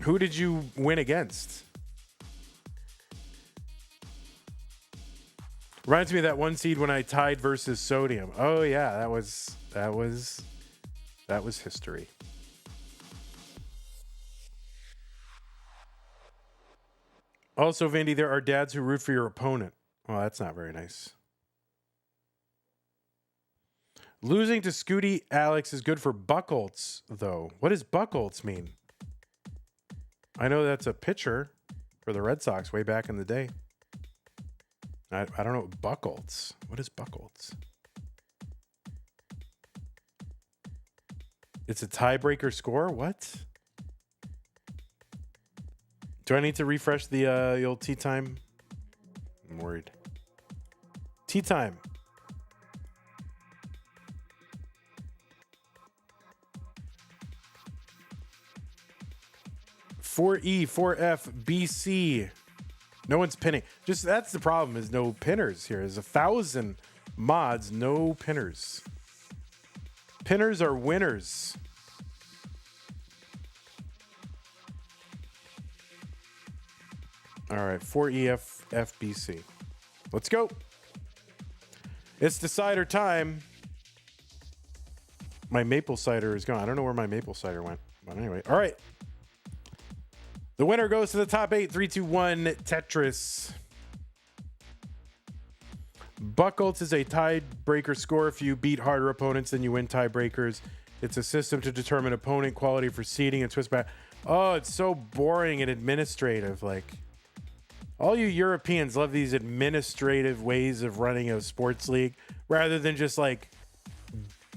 Who did you win against? Reminds me of that one seed when I tied versus Sodium. Oh yeah, that was history. Also, Vandy, there are dads who root for your opponent. Well, that's not very nice. Losing to Scooty Alex is good for Buckholtz, though. What does Buckholtz mean? I know that's a pitcher for the Red Sox way back in the day. I don't know. Buckholtz. What is Buckholtz? It's a tiebreaker score? What? Do I need to refresh the old tea time? I'm worried. Tea time. E, 4F, BC. No one's pinning. Just that's the problem, is no pinners here. There's 1,000 mods, no pinners. Pinners are winners. All right, 4EF, FBC. Let's go. It's decider time. My maple cider is gone. I don't know where my maple cider went. But anyway, all right. The winner goes to the top 8. 3, 2, 1, Tetris. Buckholtz is a tiebreaker score. If you beat harder opponents, then you win tiebreakers. It's a system to determine opponent quality for seeding and twist back. Oh, it's so boring and administrative. Like, all you Europeans love these administrative ways of running a sports league rather than just like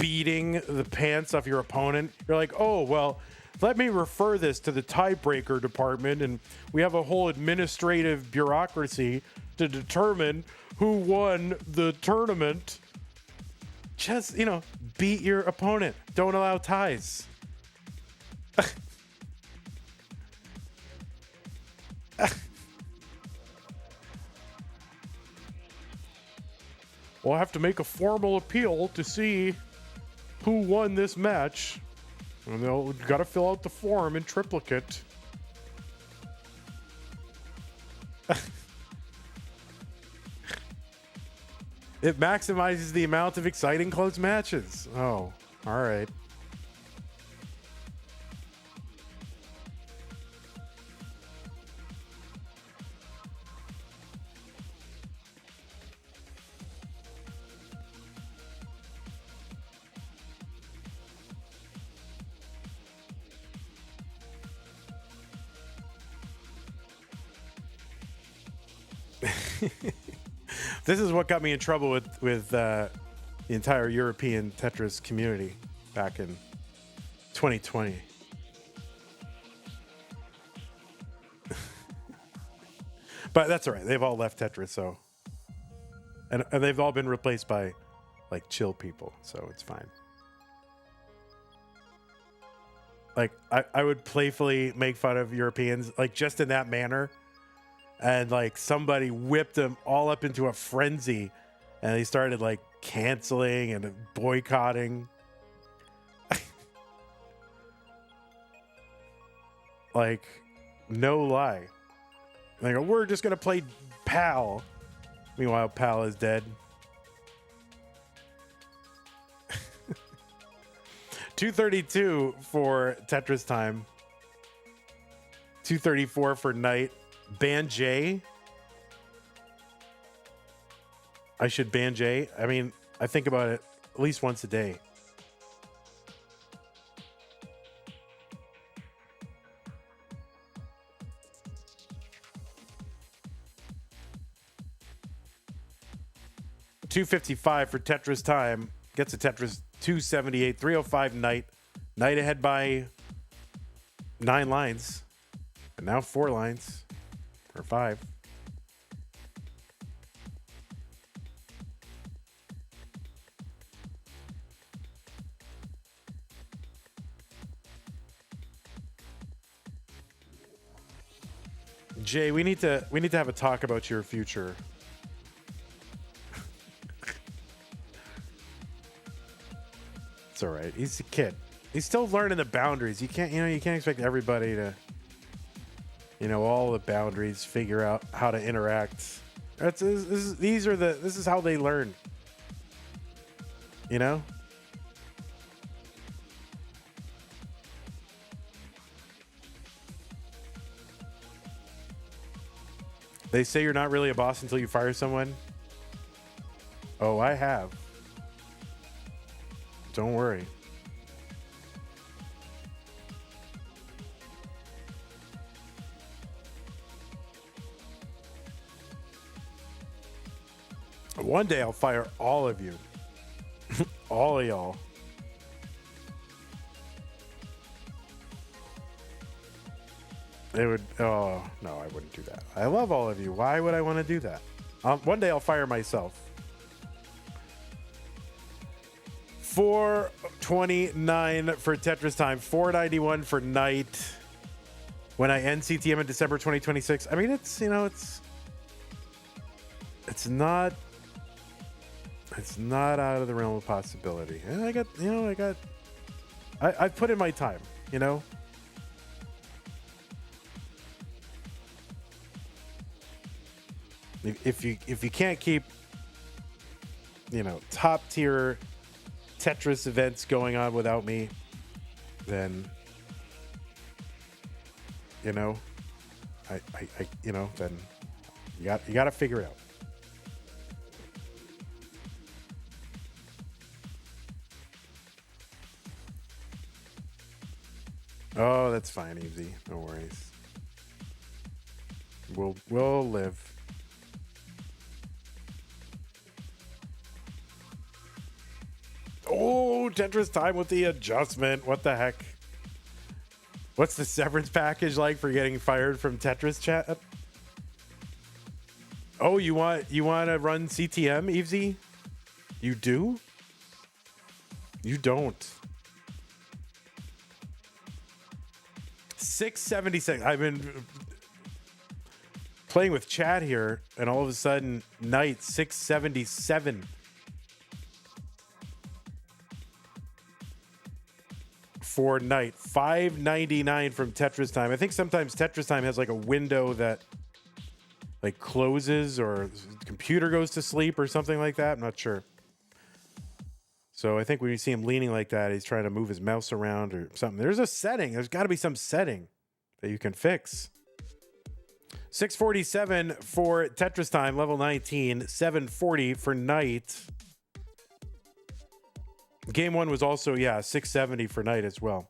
beating the pants off your opponent. You're like, oh, well, let me refer this to the tiebreaker department, and we have a whole administrative bureaucracy to determine who won the tournament. Just, beat your opponent. Don't allow ties. We'll have to make a formal appeal to see who won this match. And they'll got to fill out the form in triplicate. It maximizes the amount of exciting close matches. Oh, all right. This is what got me in trouble with the entire European Tetris community back in 2020. But that's all right. They've all left Tetris, so and they've all been replaced by like chill people, so it's fine. Like I would playfully make fun of Europeans, like just in that manner, and like somebody whipped them all up into a frenzy, and they started like canceling and boycotting. Like, no lie. They go, we're just gonna play PAL. Meanwhile, PAL is dead. 232 for Tetris time. 234 for Night. Ban J. I should ban J. I mean, I think about it at least once a day. $255 for Tetris time. Gets a Tetris 278. 305 Night. Night ahead by 9 lines. And now 4 lines. Or 5. Jay, we need to have a talk about your future. It's all right. He's a kid. He's still learning the boundaries. You can't expect everybody to, all the boundaries, figure out how to interact. This is how they learn. They say you're not really a boss until you fire someone. Oh, I have. Don't worry. One day I'll fire all of you. All of y'all. They would. Oh, no, I wouldn't do that. I love all of you. Why would I want to do that? One day I'll fire myself. 429 for Tetris time. 491 for Night. When I end CTM in December 2026. I mean, it's not out of the realm of possibility. And I put in my time, If you can't keep, top tier Tetris events going on without me, then, then you got to figure it out. Oh, that's fine, Easy. No worries. We'll live. Oh, Tetris time with the adjustment. What the heck? What's the severance package like for getting fired from Tetris chat? Oh, you want to run CTM, Evesy? You do? You don't. 676. I've been playing with chat here, and all of a sudden, Night 677. For Night 599 from Tetris time. I think sometimes Tetris time has like a window that like closes, or the computer goes to sleep or something like that. I'm not sure. So I think when you see him leaning like that, he's trying to move his mouse around or something. There's a setting. There's got to be some setting that you can fix. 647 for Tetris time, level 19. 740 for Night. Game 1 was also, 670 for Night as well.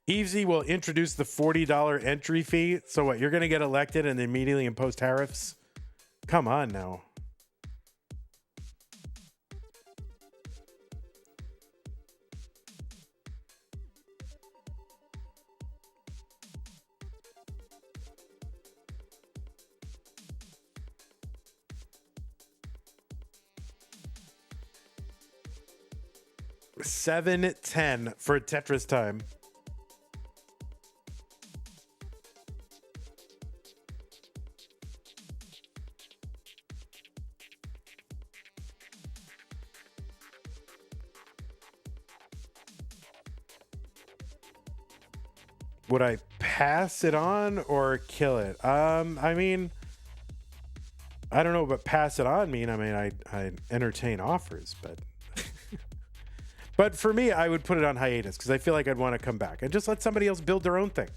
Evesy will introduce the $40 entry fee. So what, you're going to get elected and immediately impose tariffs? Come on now. 7-10 for Tetris time. Would I pass it on or kill it? I mean, I don't know what pass it on mean. I mean, I entertain offers, but but for me, I would put it on hiatus because I feel like I'd want to come back and just let somebody else build their own thing.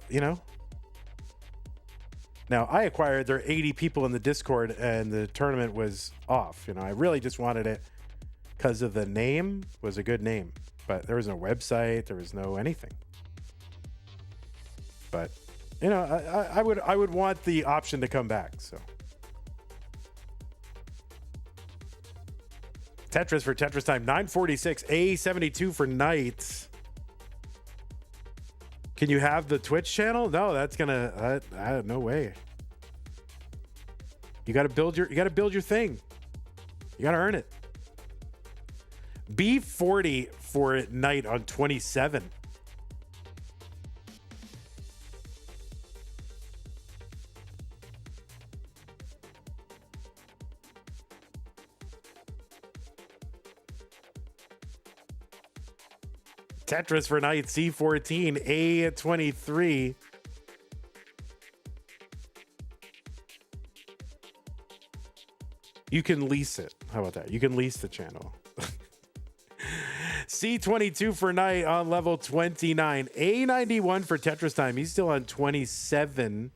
You know? Now, I acquired there 80 people in the Discord and the tournament was off. You know, I really just wanted it because of the name was a good name, but there was no website, there was no anything. But you know, I would want the option to come back. So Tetris for Tetris time, 946, A72 for Knight. Can you have the Twitch channel? No, that's gonna no way. You gotta build your thing. You gotta earn it. B40 for Knight on 27. Tetris for Knight, C14, A23. You can lease it. How about that? You can lease the channel. C22 for Knight on level 29. A91 for Tetris time. He's still on 27.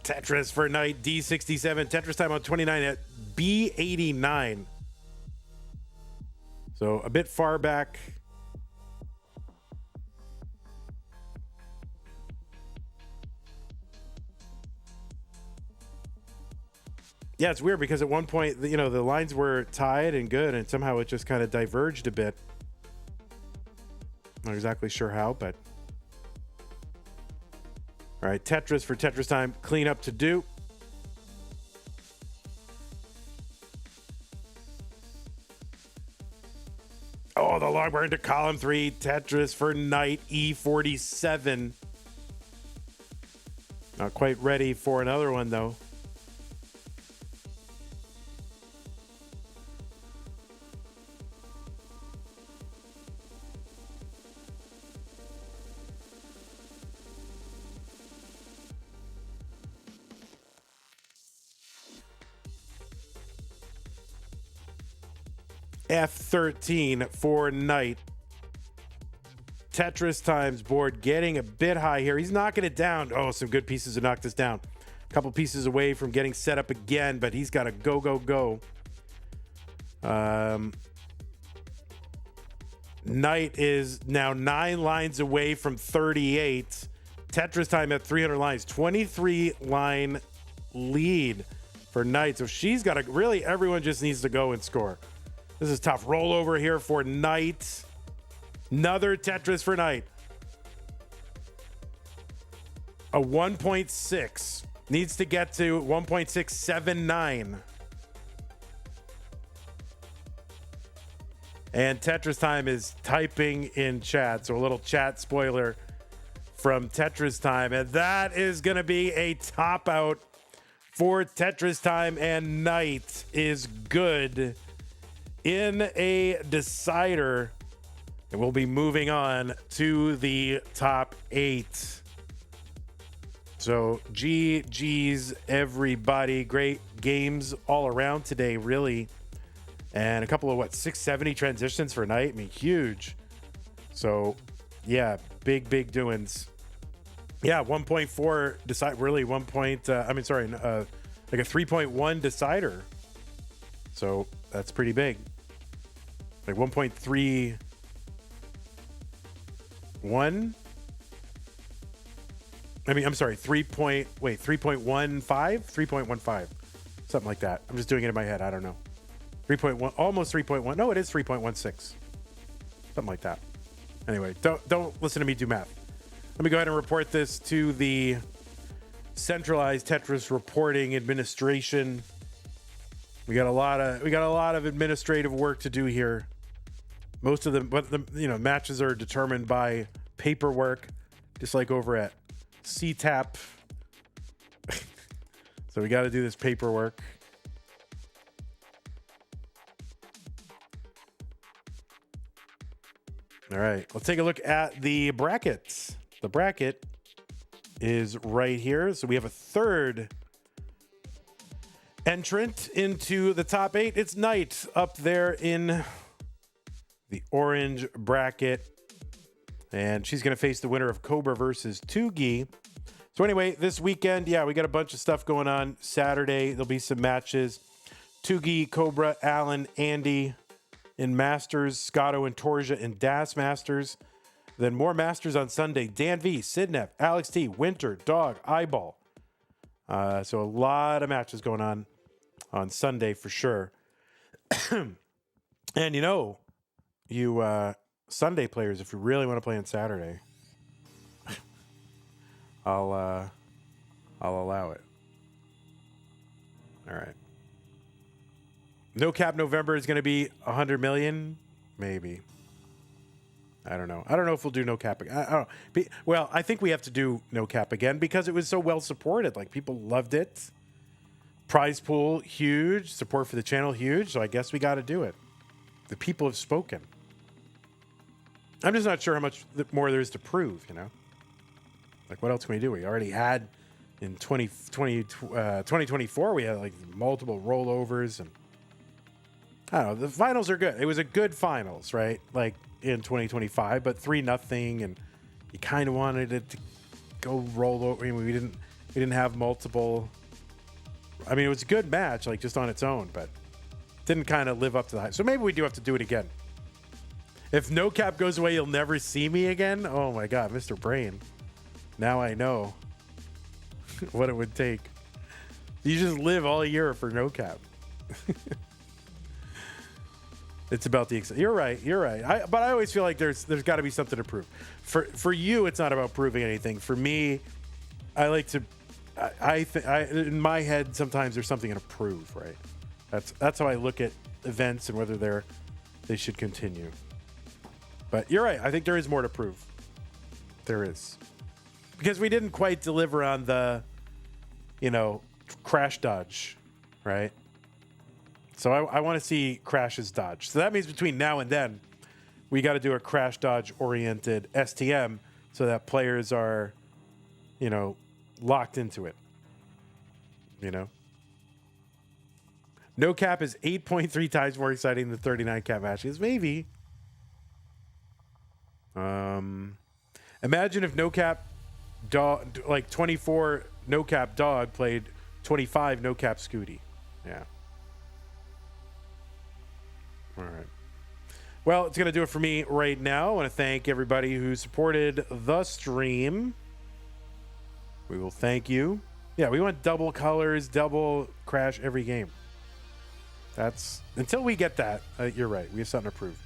Tetris for Knight, D67. Tetris time on 29 at B89. So a bit far back. Yeah, it's weird because at one point, you know, the lines were tied and good, and somehow it just kind of diverged a bit. Not exactly sure how, but... All right, Tetris for Tetris time. Clean up to do. Oh, the long burn to column 3. Tetris for Knight, E47. Not quite ready for another one, though. F13 for Knight. Tetris times board getting a bit high here. He's knocking it down. Oh, some good pieces to knock this down. A couple pieces away from getting set up again, but he's got to go. Knight is now 9 lines away from 38. Tetris time at 300 lines. 23 line lead for Knight. So she's got to really, everyone just needs to go and score. This is tough. Rollover here for Knight. Another Tetris for Knight. A 1.6. Needs to get to 1.679. And Tetris time is typing in chat. So a little chat spoiler from Tetris time. And that is going to be a top out for Tetris time. And Knight is good in a decider, and we'll be moving on to the top 8. So GG's everybody. Great games all around today, really. And a couple of 670 transitions for Knight. I mean, huge. So yeah, big doings. Yeah, 1.4 decide, really 1 point, like a 3.1 decider. So that's pretty big. Like 1.31. I mean, I'm sorry, 3.15? 3.15. Something like that. I'm just doing it in my head. I don't know. 3.1, almost 3.1. No, it is 3.16. Something like that. Anyway, don't listen to me do math. Let me go ahead and report this to the centralized Tetris reporting administration. We got a lot of administrative work to do here. Most of them, but the matches are determined by paperwork, just like over at CTAP. So we got to do this paperwork. All right, let's take a look at the brackets. The bracket is right here. So we have a third entrant into the top 8. It's Knight up there in the orange bracket. And she's going to face the winner of Cobra versus Tugi. So anyway, this weekend, we got a bunch of stuff going on. Saturday, there'll be some matches. Tugi, Cobra, Allen, Andy in Masters, Scotto and Torja in Das Masters. Then more Masters on Sunday. Dan V, Sidnep, Alex T, Winter, Dog, Eyeball. So a lot of matches going on Sunday for sure. And you Sunday players, if you really want to play on Saturday, I'll allow it. All right. No Cap November is going to be 100 million, maybe. I don't know. I don't know if we'll do No Cap. I don't know. Well, I think we have to do No Cap again because it was so well supported. Like, people loved it. Prize pool, huge. Support for the channel, huge. So I guess we got to do it. The people have spoken. I'm just not sure how much more there is to prove, Like, what else can we do? We already had in 2024, we had like multiple rollovers. And I don't know. The finals are good. It was a good finals, right? Like in 2025, but 3-0. And you kind of wanted it to go roll over. I mean, we didn't have multiple. I mean, it was a good match, like just on its own, but didn't kind of live up to the hype. So maybe we do have to do it again. If No Cap goes away, you'll never see me again. Oh my God, Mr. Brain. Now I know what it would take. You just live all year for No Cap. It's about the You're right. But I always feel like there's got to be something to prove. For you, it's not about proving anything. For me, I like to. In my head, sometimes there's something to prove. Right. That's how I look at events and whether they should continue. But you're right. I think there is more to prove. There is. Because we didn't quite deliver on the, crash dodge, right? So I want to see crashes dodge. So that means between now and then, we got to do a crash dodge oriented STM so that players are, locked into it. No Cap is 8.3 times more exciting than 39 cap matches. Maybe. Imagine if No Cap Dog, like 24 No Cap Dog played 25 No Cap Scooty. Yeah. All right. Well, it's going to do it for me right now. I want to thank everybody who supported the stream. We will thank you. Yeah, we want double colors, double crash every game. That's until we get that. You're right. We have something to prove.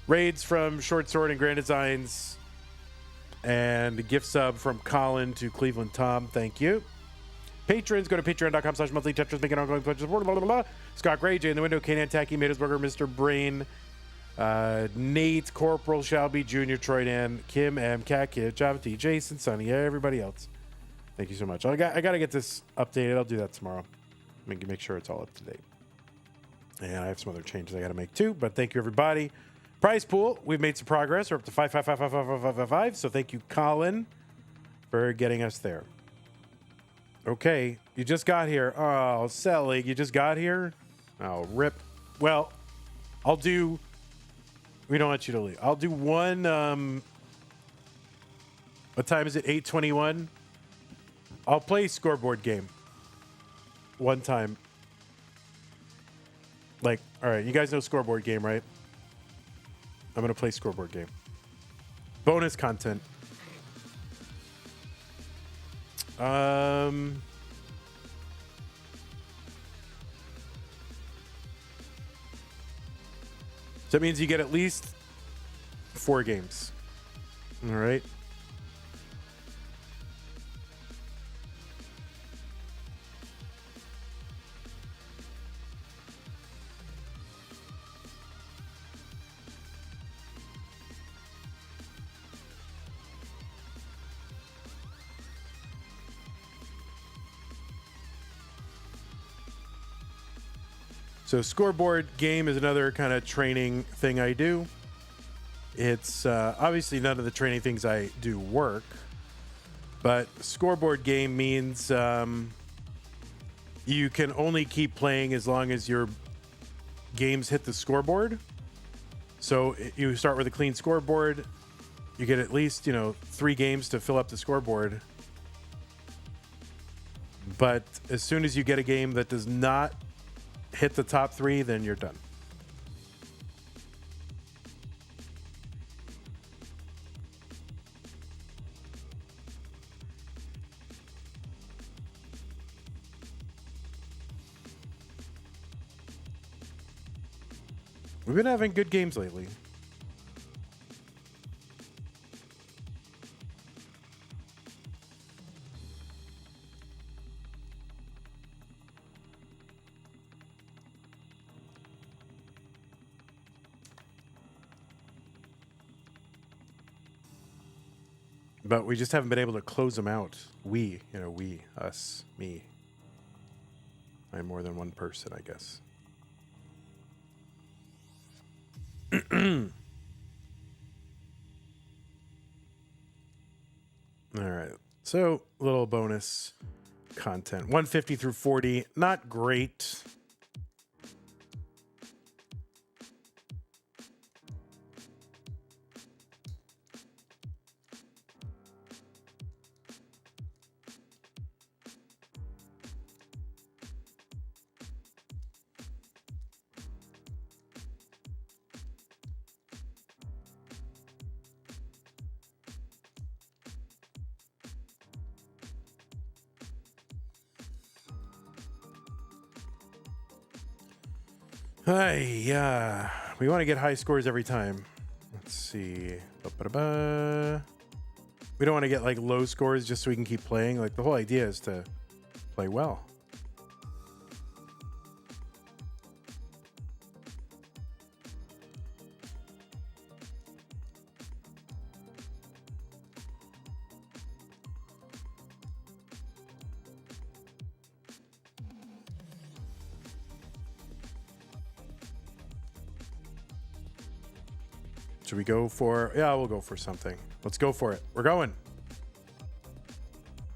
Raids from Short Sword and Grand Designs. And a gift sub from Colin to Cleveland Tom. Thank you. Patrons, go to patreon.com/monthly Tetris. Make an ongoing pledge. Blah, blah, blah, blah. Scott Gray, Jay in the Window, Kanan Tacky, Matesburger, Mr. Brain, Nate, Corporal, Shelby, Junior, Troy Dan, Kim, M, Cat Kid, Java T, Jason, Sonny, everybody else. Thank you so much. I got to get this updated. I'll do that tomorrow. Make sure it's all up to date. And I have some other changes I got to make too. But thank you, everybody. Prize pool, we've made some progress. We're up to 5555555. So thank you, Colin, for getting us there. Okay, you just got here. Oh, Sally, you just got here? Oh, rip. Well, I'll do... We don't want you to leave. I'll do one... What time is it? 8:21? I'll play scoreboard game. One time. Like, all right, you guys know scoreboard game, right? I'm going to play scoreboard game. Bonus content. So that means you get at least 4 games. All right. So scoreboard game is another kind of training thing I do. It's obviously none of the training things I do work, but scoreboard game means you can only keep playing as long as your games hit the scoreboard. So you start with a clean scoreboard, you get at least 3 games to fill up the scoreboard. But as soon as you get a game that does not hit the top 3, then you're done. We've been having good games lately. But we just haven't been able to close them out. We, us, me. I'm more than one person, I guess. All right. So, little bonus content. 150 through 40. Not great. Yeah, we want to get high scores every time. Let's see. Ba-ba-da-ba. We don't want to get like low scores just so we can keep playing. Like the whole idea is to play well. Should we go for... Yeah, we'll go for something. Let's go for it. We're going.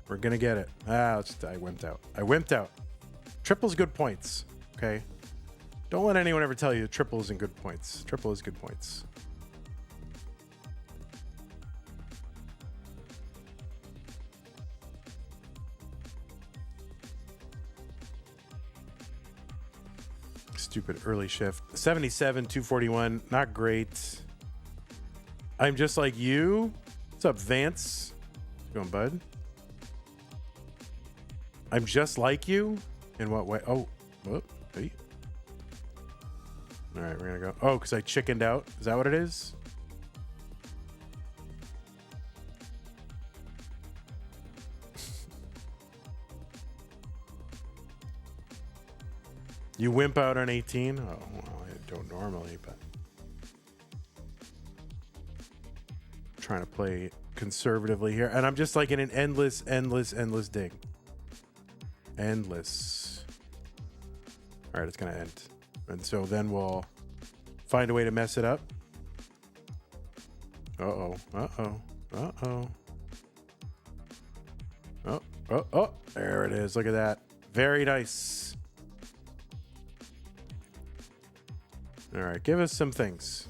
We're going to get it. I wimped out. I wimped out. Triple's good points. Okay? Don't let anyone ever tell you triple isn't good points. Triple is good points. Stupid early shift. 77, 241. Not great. I'm just like you. What's up, Vance? How's it going, bud? I'm just like you? In what way? Oh, whoop. Hey. All right, we're going to go. Oh, because I chickened out. Is that what it is? You wimp out on 18? Oh, well, I don't normally, but... trying to play conservatively here, and I'm just like in an endless dig. Endless. All right, it's gonna end, and so then we'll find a way to mess it up. Oh, there it is. Look at that. Very nice. All right, give us some things.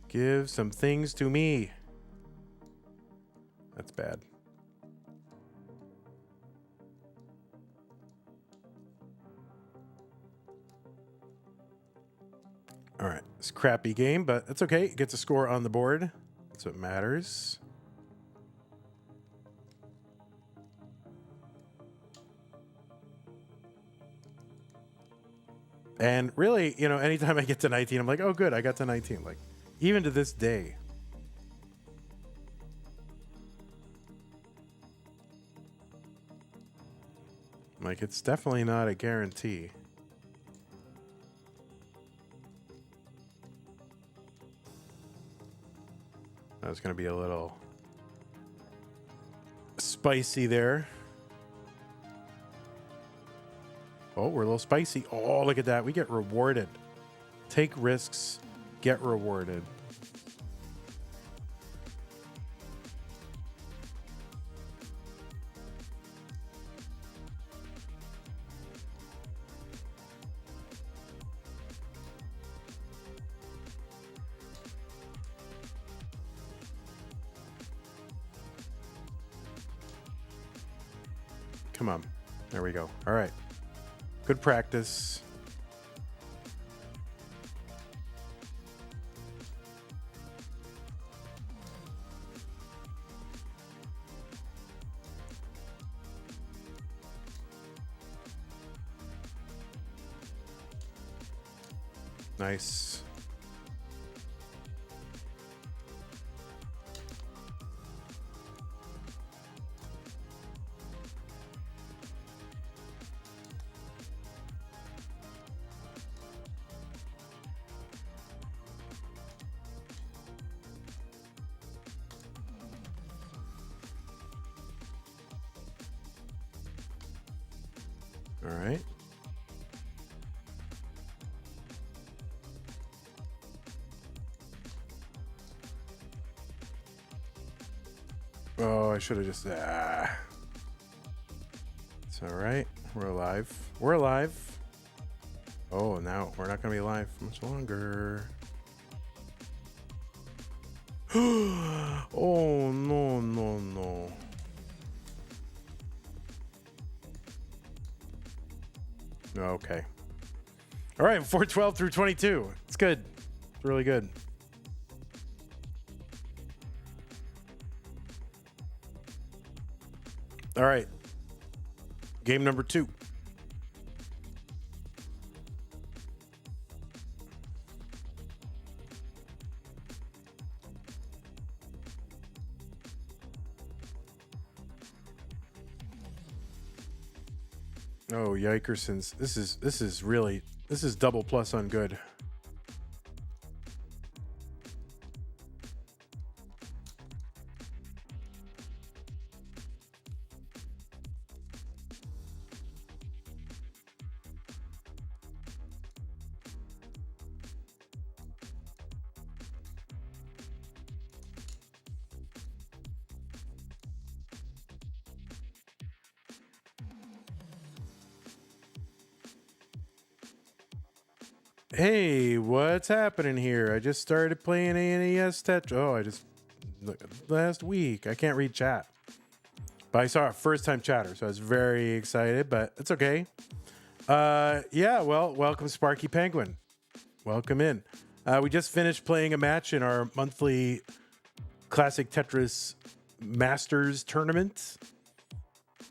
Give some things to me. That's bad. this crappy game, but it's okay. It gets a score on the board. That's what matters. And really, you know, anytime I get to 19, I'm like, oh, good, I got to 19. Like, even to this day. Like, it's definitely not a guarantee. That was going to be a little spicy there. Oh, we're a little spicy. Oh, look at that. We get rewarded. Take risks, get rewarded. Come on. There we go. All right. Good practice. Nice. All right. Oh, I should have just... It's all right. We're alive. We're alive. Oh, now we're not going to be alive for much longer. Oh, no, no, no. Okay. All right, 412 through 22. It's good. It's really good. All right. Game number 2. Oh, Yikersons. This is double plus on good. Hey, what's happening here? I just started playing NES Tetris. Oh, last week. I can't read chat. But I saw a first-time chatter, so I was very excited, but it's okay. Yeah, well, welcome, Sparky Penguin. Welcome in. We just finished playing a match in our monthly Classic Tetris Masters tournament.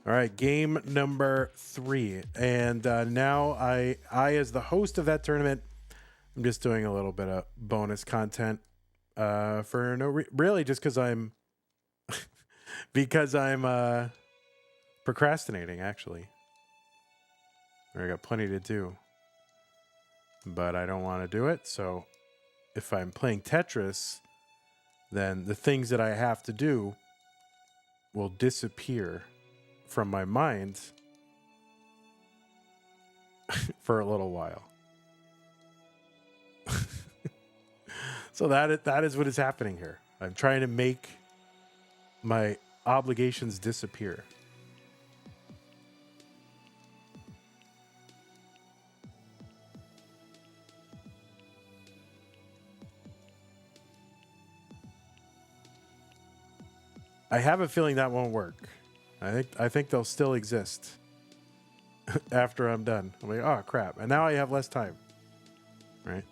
All right, game number 3. And now I, as the host of that tournament, I'm just doing a little bit of bonus content for really just because I'm procrastinating, actually. I got plenty to do, but I don't want to do it. So if I'm playing Tetris, then the things that I have to do will disappear from my mind for a little while. So that is what is happening here. I'm trying to make my obligations disappear. I have a feeling that won't work. I think they'll still exist after I'm done. I'm like, oh crap. And now I have less time. Right?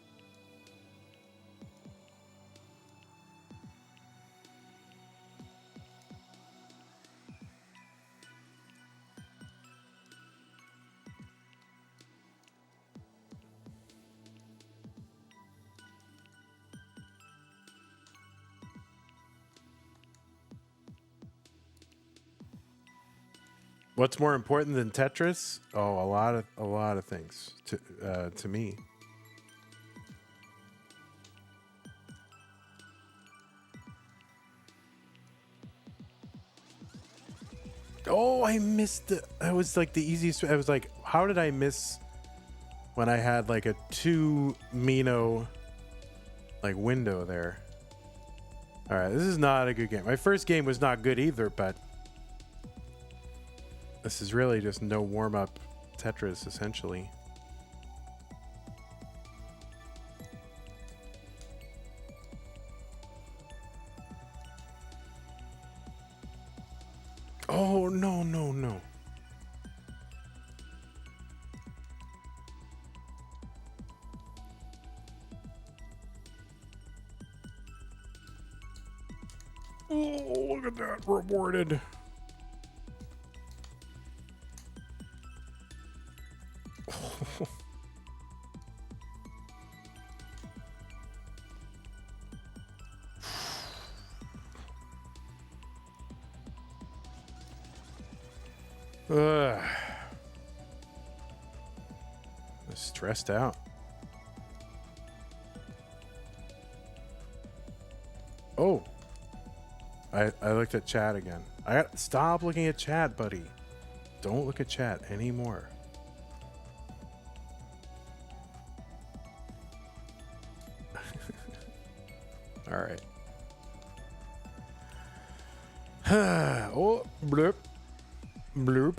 What's more important than Tetris? Oh, a lot of things to me. Oh, I missed it. That was like the easiest. I was like, how did I miss when I had like a 2 Mino like window there? All right, this is not a good game. My first game was not good either, but this is really just no warm-up Tetris, essentially. Oh, no, no, no. Oh, look at that. Rewarded. Ugh. I'm stressed out. Oh. I looked at chat again. Stop looking at chat, buddy. Don't look at chat anymore. All right. Oh, bloop. Bloop.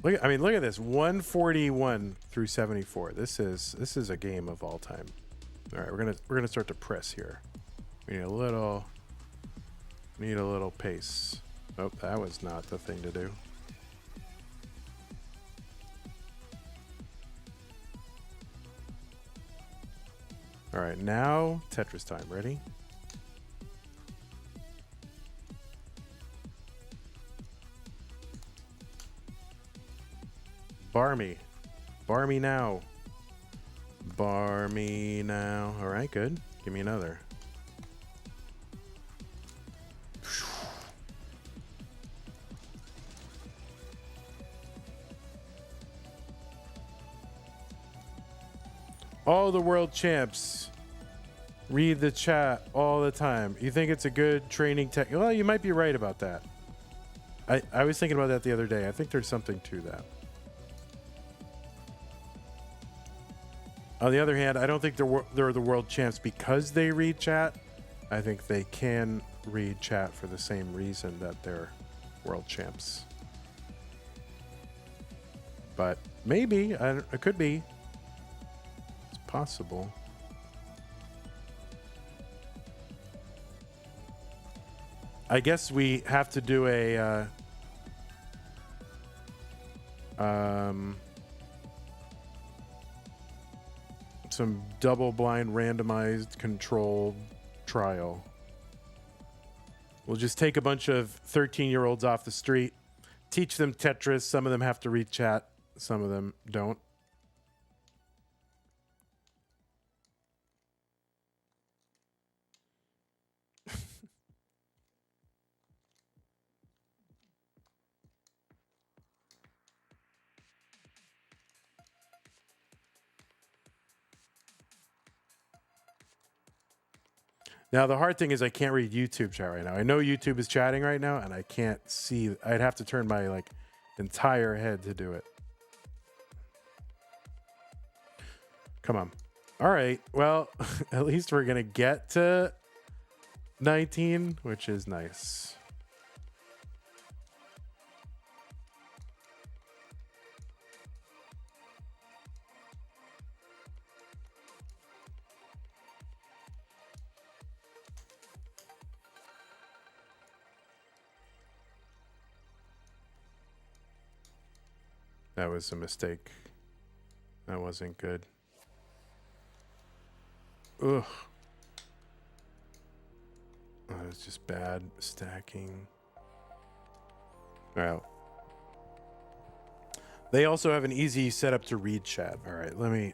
Look at this. 141 through 74. This is a game of all time. All right, we're gonna start to press here. We need a little pace. Oh, that was not the thing to do. All right, now Tetris time. Ready? Bar me. Bar me now. Bar me now. All right, good. Give me another. All the world champs read the chat all the time. You think it's a good training tech? Well, you might be right about that. I was thinking about that the other day. I think there's something to that. On the other hand, I don't think they're the world champs because they read chat. I think they can read chat for the same reason that they're world champs. But maybe, it could be. It's possible. I guess we have to do a some double-blind randomized controlled trial. We'll just take a bunch of 13-year-olds off the street, teach them Tetris. Some of them have to read chat, some of them don't. Now, the hard thing is I can't read YouTube chat right now. I know YouTube is chatting right now, and I can't see. I'd have to turn my entire head to do it. Come on. All right. Well, at least we're going to get to 19, which is nice. That was a mistake. That wasn't good. Ugh. Oh, that was just bad stacking. All right. They also have an easy setup to read chat. All right, let me...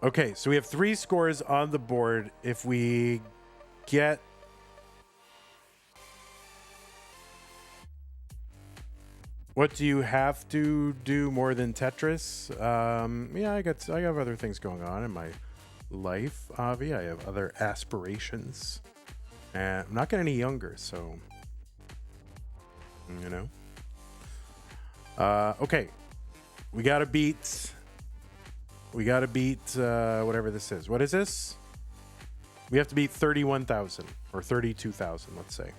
Okay, so we have 3 scores on the board. If we get... What do you have to do more than Tetris? Yeah, I have other things going on in my life, Avi. I have other aspirations. And I'm not getting any younger, so you know. Okay. We gotta beat whatever this is. What is this? We have to beat 31,000 or 32,000, let's say.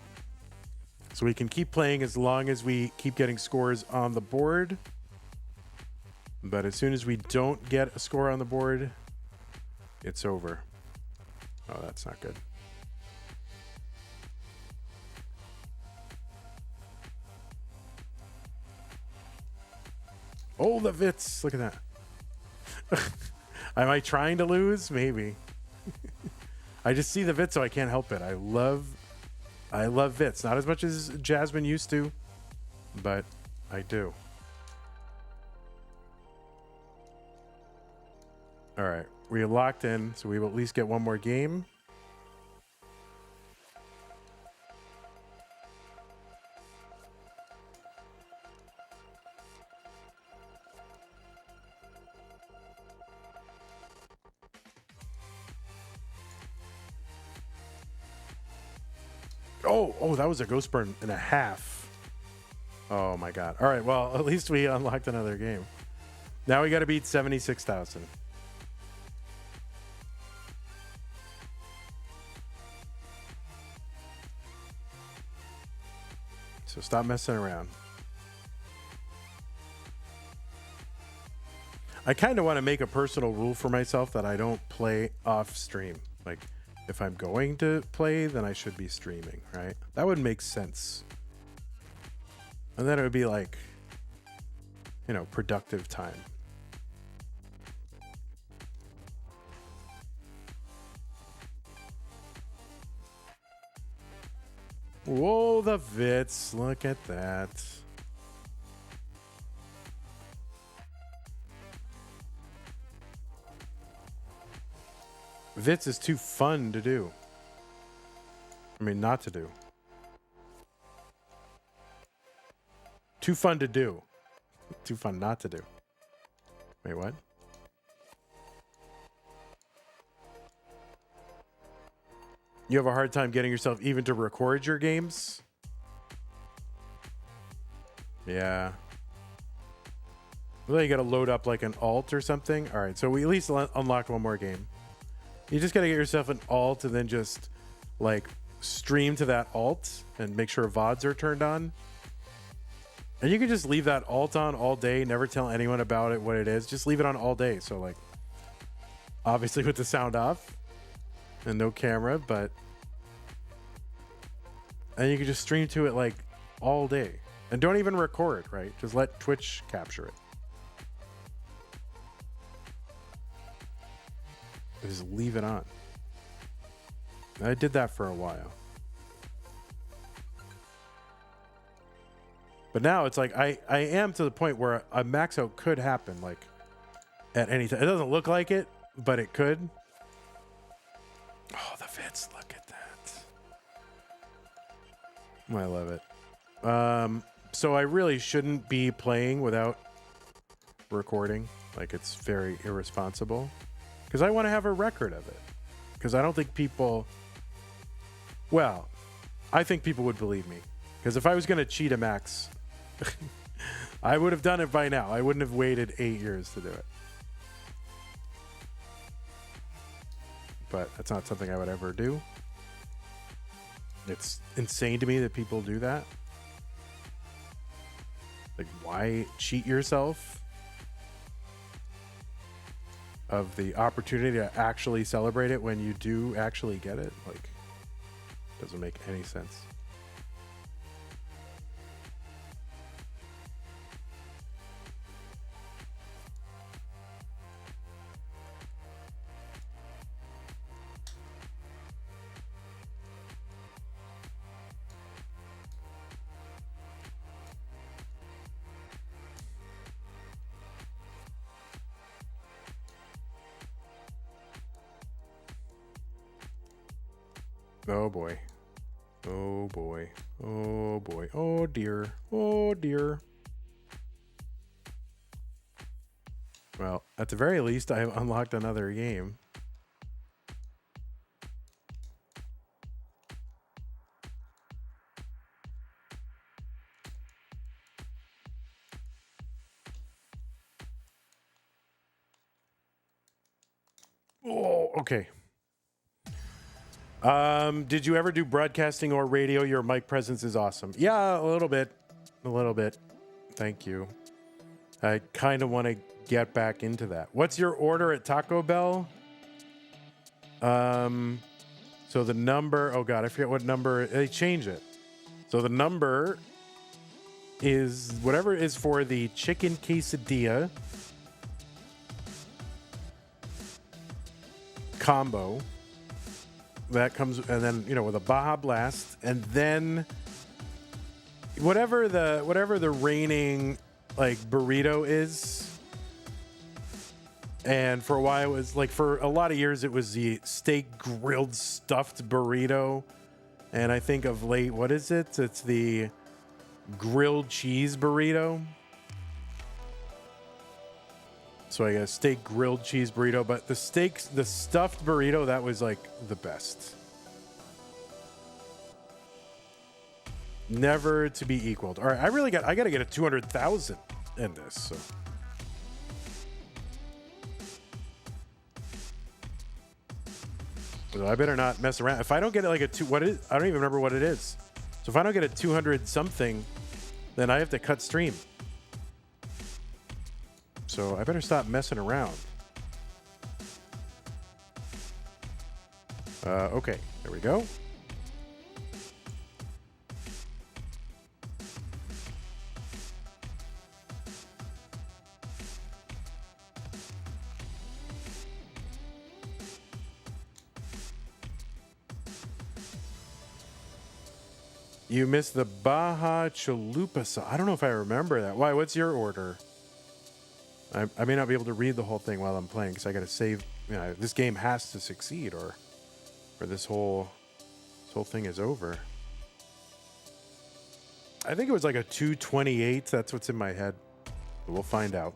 So we can keep playing as long as we keep getting scores on the board. But as soon as we don't get a score on the board, it's over. Oh, that's not good. Oh, the Vits. Look at that. Am I trying to lose? Maybe. I just see the Vits, so I can't help it. I love Vits. Not as much as Jasmine used to, but I do. All right. We are locked in, so we will at least get one more game. Oh, that was a ghost burn and a half. Oh my god. All right, well, at least we unlocked another game. Now we got to beat 76,000. So stop messing around. I kind of want to make a personal rule for myself that I don't play off stream. Like, if I'm going to play, then I should be streaming, right? That would make sense. And then it would be like, you know, productive time. Whoa, the Vits. Look at that. Vits is too fun to do. I mean, not to do. Too fun to do. Too fun not to do. Wait, what? You have a hard time getting yourself even to record your games? Yeah. Well, you gotta load up like an alt or something. All right, so we at least unlocked one more game. You just gotta get yourself an alt and then just like stream to that alt and make sure VODs are turned on. And you can just leave that alt on all day, never tell anyone about it, what it is. Just leave it on all day. So like, obviously with the sound off and no camera, but and you can just stream to it like all day and don't even record, right? Just let Twitch capture it. Just leave it on. I did that for a while. But now it's like I am to the point where a max out could happen like at any time. It doesn't look like it, but it could. Oh, the Vits, look at that. I love it. So I really shouldn't be playing without recording. Like, it's very irresponsible. Because I want to have a record of it. Because I don't think people... Well, I think people would believe me. Because if I was going to cheat a max, I would have done it by now. I wouldn't have waited 8 years to do it. But that's not something I would ever do. It's insane to me that people do that. Like, why cheat yourself of the opportunity to actually celebrate it when you do actually get it? Like, doesn't make any sense. Oh boy. Oh boy. Oh boy. Oh dear. Oh dear. Well, at the very least, I have unlocked another game. Oh, okay. Did you ever do broadcasting or radio? Your mic presence is awesome. Yeah, a little bit. A little bit. Thank you. I kind of want to get back into that. What's your order at Taco Bell? So the number, oh God, I forget what number, they change it. So the number is whatever is for the chicken quesadilla combo. That comes, and then, you know, with a Baja Blast, and then whatever the reigning like burrito is. And for a while, it was like, for a lot of years, it was the steak grilled stuffed burrito. And I think of late, what is it? It's the grilled cheese burrito. So I guess steak grilled cheese burrito, but the stuffed burrito, that was like the best. Never to be equaled. All right, I got to get a 200,000 in this. So. So I better not mess around. If I don't get it like I don't even remember what it is. So if I don't get a 200 something, then I have to cut stream. So I better stop messing around. Okay, there we go. You missed the Baja Chalupa sauce. I don't know if I remember that. Why? What's your order? I may not be able to read the whole thing while I'm playing because I got to save. You know, this game has to succeed, or this whole thing is over. I think it was like a 228. That's what's in my head. But we'll find out.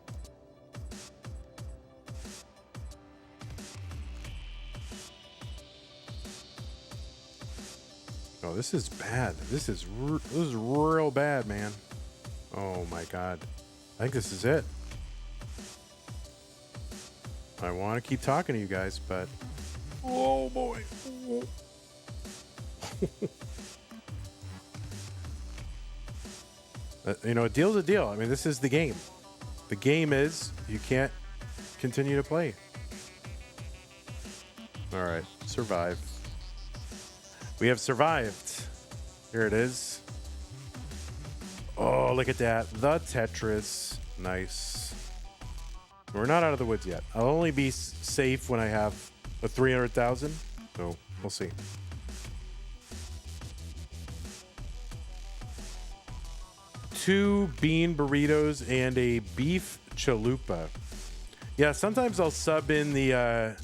Oh, this is bad. This is real bad, man. Oh my God. I think this is it. I want to keep talking to you guys, but oh boy. You know, a deal's a deal. I mean, this is the game. The game is you can't continue to play. All right, survive. We have survived. Here it is. Oh, look at that. The Tetris. Nice. We're not out of the woods yet. I'll only be safe when I have a 300,000. So we'll see. Two bean burritos and a beef chalupa. Yeah, sometimes I'll sub in the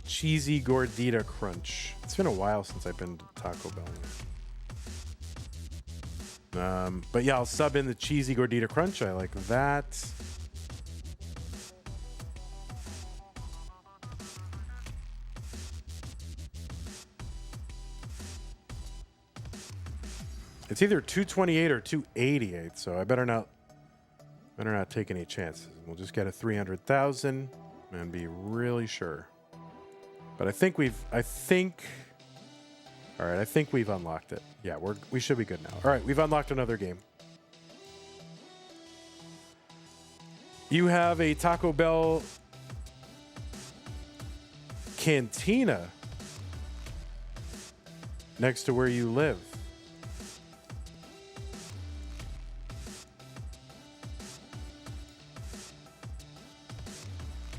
cheesy gordita crunch. It's been a while since I've been to Taco Bell. But yeah, I'll sub in the cheesy gordita crunch. I like that. It's either 228 or 288, so I better not take any chances. We'll just get a 300,000 and be really sure. But I think we've unlocked it. Yeah, we should be good now. All right, we've unlocked another game. You have a Taco Bell cantina next to where you live.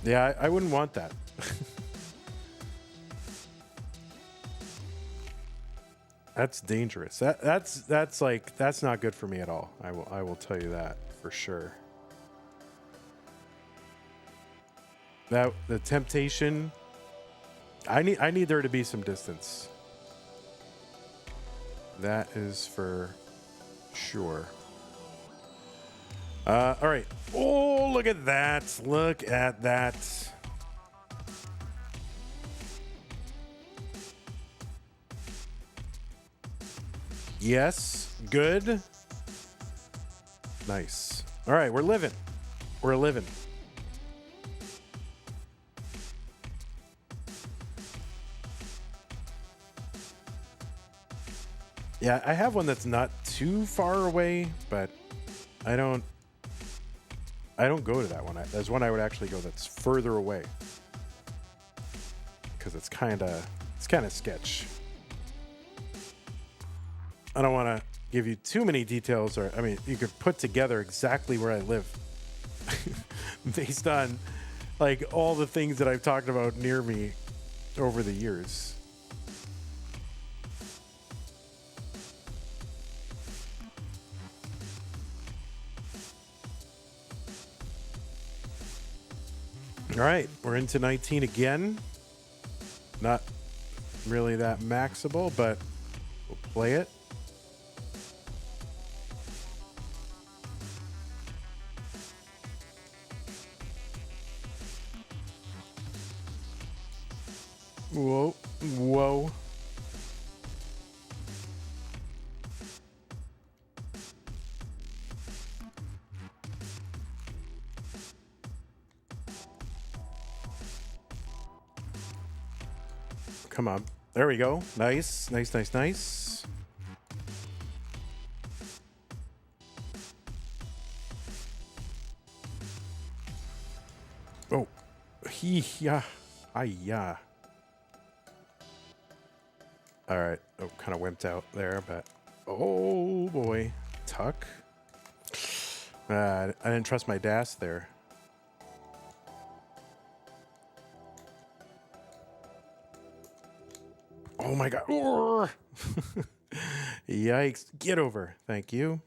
Yeah, I wouldn't want that. That's dangerous. That's not good for me at all. I will tell you that for sure. That the temptation. I need there to be some distance. That is for sure. All right. Oh, look at that. Look at that. Yes. Good. Nice. All right. We're living. We're living. Yeah, I have one that's not too far away, but I don't go to that one. There's one I would actually go that's further away because it's kind of sketch. I don't want to give you too many details, or I mean, you could put together exactly where I live based on like all the things that I've talked about near me over the years. All right, we're into 19 again. Not really that maxable, but we'll play it. Whoa, whoa. Come on. There we go. Nice, nice, nice, nice. Oh. Yeah. Yeah. All right. Oh, kind of wimped out there, but oh boy. Tuck. I didn't trust my dash there. Oh my god. Yikes. Get over. Thank you.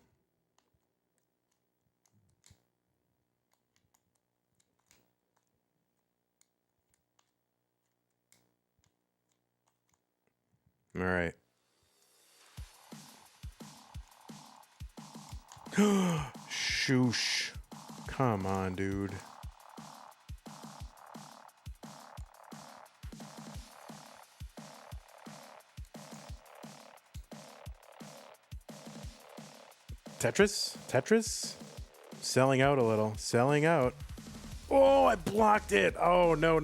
All right. Shoosh. Come on, dude. Tetris? Selling out a little. Selling out. Oh, I blocked it. Oh, no.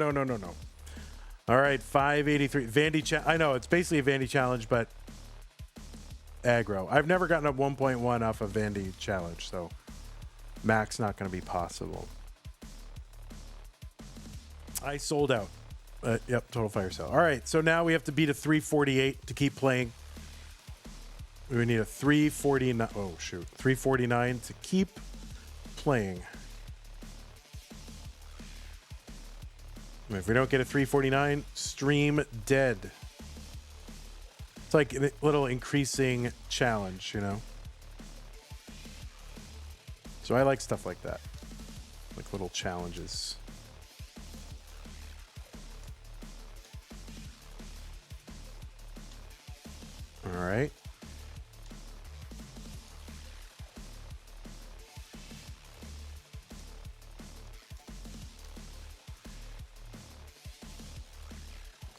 All right, 583. Vandy I know, it's basically a Vandy challenge, but aggro. I've never gotten a 1.1 off a Vandy challenge, so max not going to be possible. I sold out. Yep, total fire sale. All right, so now we have to beat a 348 to keep playing. We need a 349. Oh, shoot. 349 to keep playing. If we don't get a 349, stream dead. It's like a little increasing challenge, you know? So I like stuff like that. Like little challenges. All right.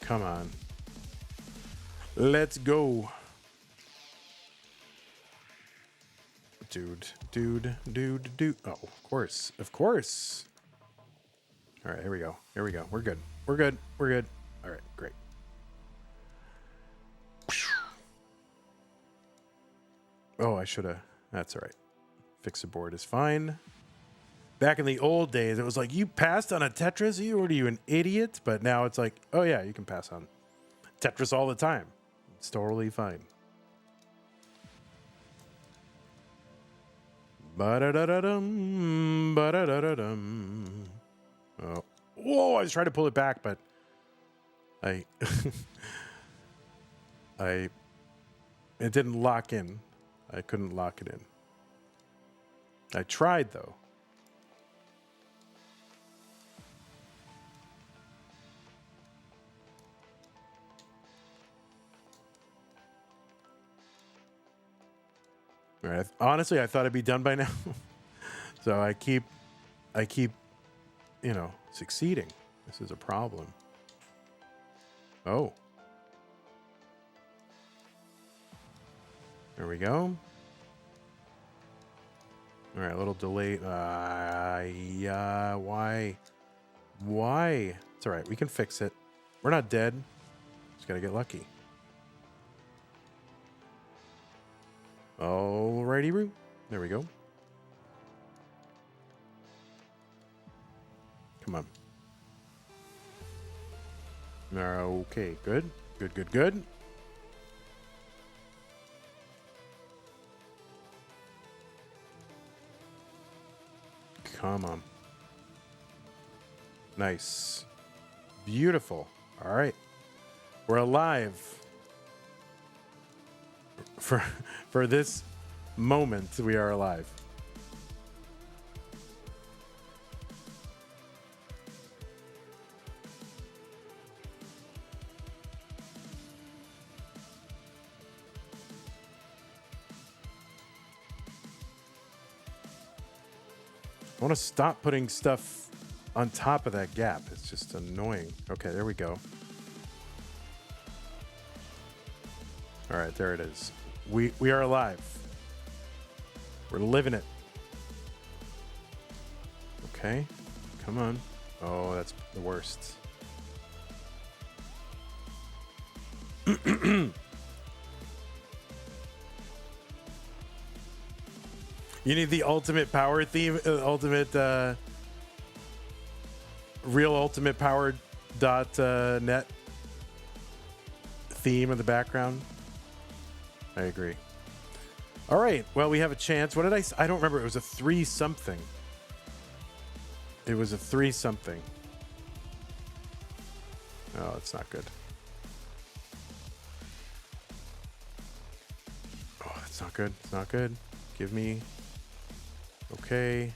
Come on. Let's go. Dude. Oh, of course. All right, here we go. We're good. All right, great. Oh, I should have. That's all right. Fix the board is fine. Back in the old days, it was like, you passed on a Tetris? Are you an idiot? But now it's like, oh yeah, you can pass on Tetris all the time. It's totally fine. Ba-da-da-da-dum, ba-da-da-da-dum. Oh. Whoa, I was trying to pull it back, but it didn't lock in. I couldn't lock it in. I tried, though. All right. Honestly, I thought I'd be done by now. So I keep, you know, succeeding. This is a problem. Oh. There we go. All right, a little delay. Yeah, why? Why? It's all right. We can fix it. We're not dead. Just got to get lucky. Alrighty, Roo. There we go. Come on. Okay, good. Good, good, good. Come on. Nice. Beautiful. All right. We're alive. For this moment, we are alive. I want to stop putting stuff on top of that gap. It's just annoying. Okay, there we go. All right, there it is. We are alive. We're living it. Okay, come on. Oh, that's the worst. You need the ultimate power theme, real ultimate power .net theme in the background. I agree. All right. Well, we have a chance. What did I don't remember. It was a 3-something. It was a 3-something. Oh, it's not good. Oh, it's not good. It's not good. Give me. Okay.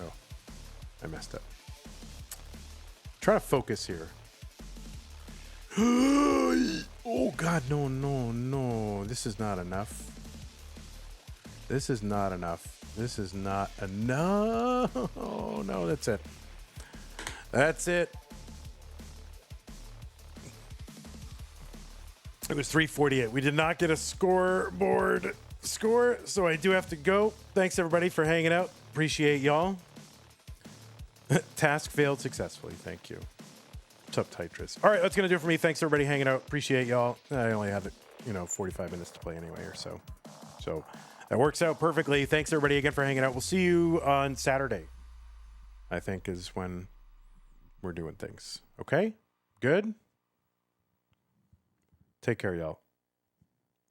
Oh, I messed up. Try to focus here. Oh God, no, no, no. This is not enough. This is not enough. This is not enough. Oh no, that's it. That's it. It was 348. We did not get a scoreboard score, so I do have to go. Thanks everybody for hanging out. Appreciate y'all. Task failed successfully. Thank you. What's up, Tetris? All right, that's gonna do it for me. Thanks everybody hanging out. Appreciate y'all. I only have 45 minutes to play anyway or so. So that works out perfectly. Thanks everybody again for hanging out. We'll see you on Saturday, I think is when we're doing things. Okay? Good? Take care, y'all.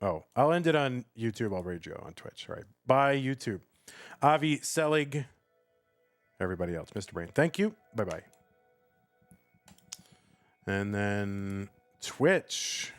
Oh, I'll end it on YouTube. I'll raid you on Twitch. All right. Bye, YouTube. Avi, Selig, everybody else. Mr. Brain. Thank you. Bye-bye. And then Twitch.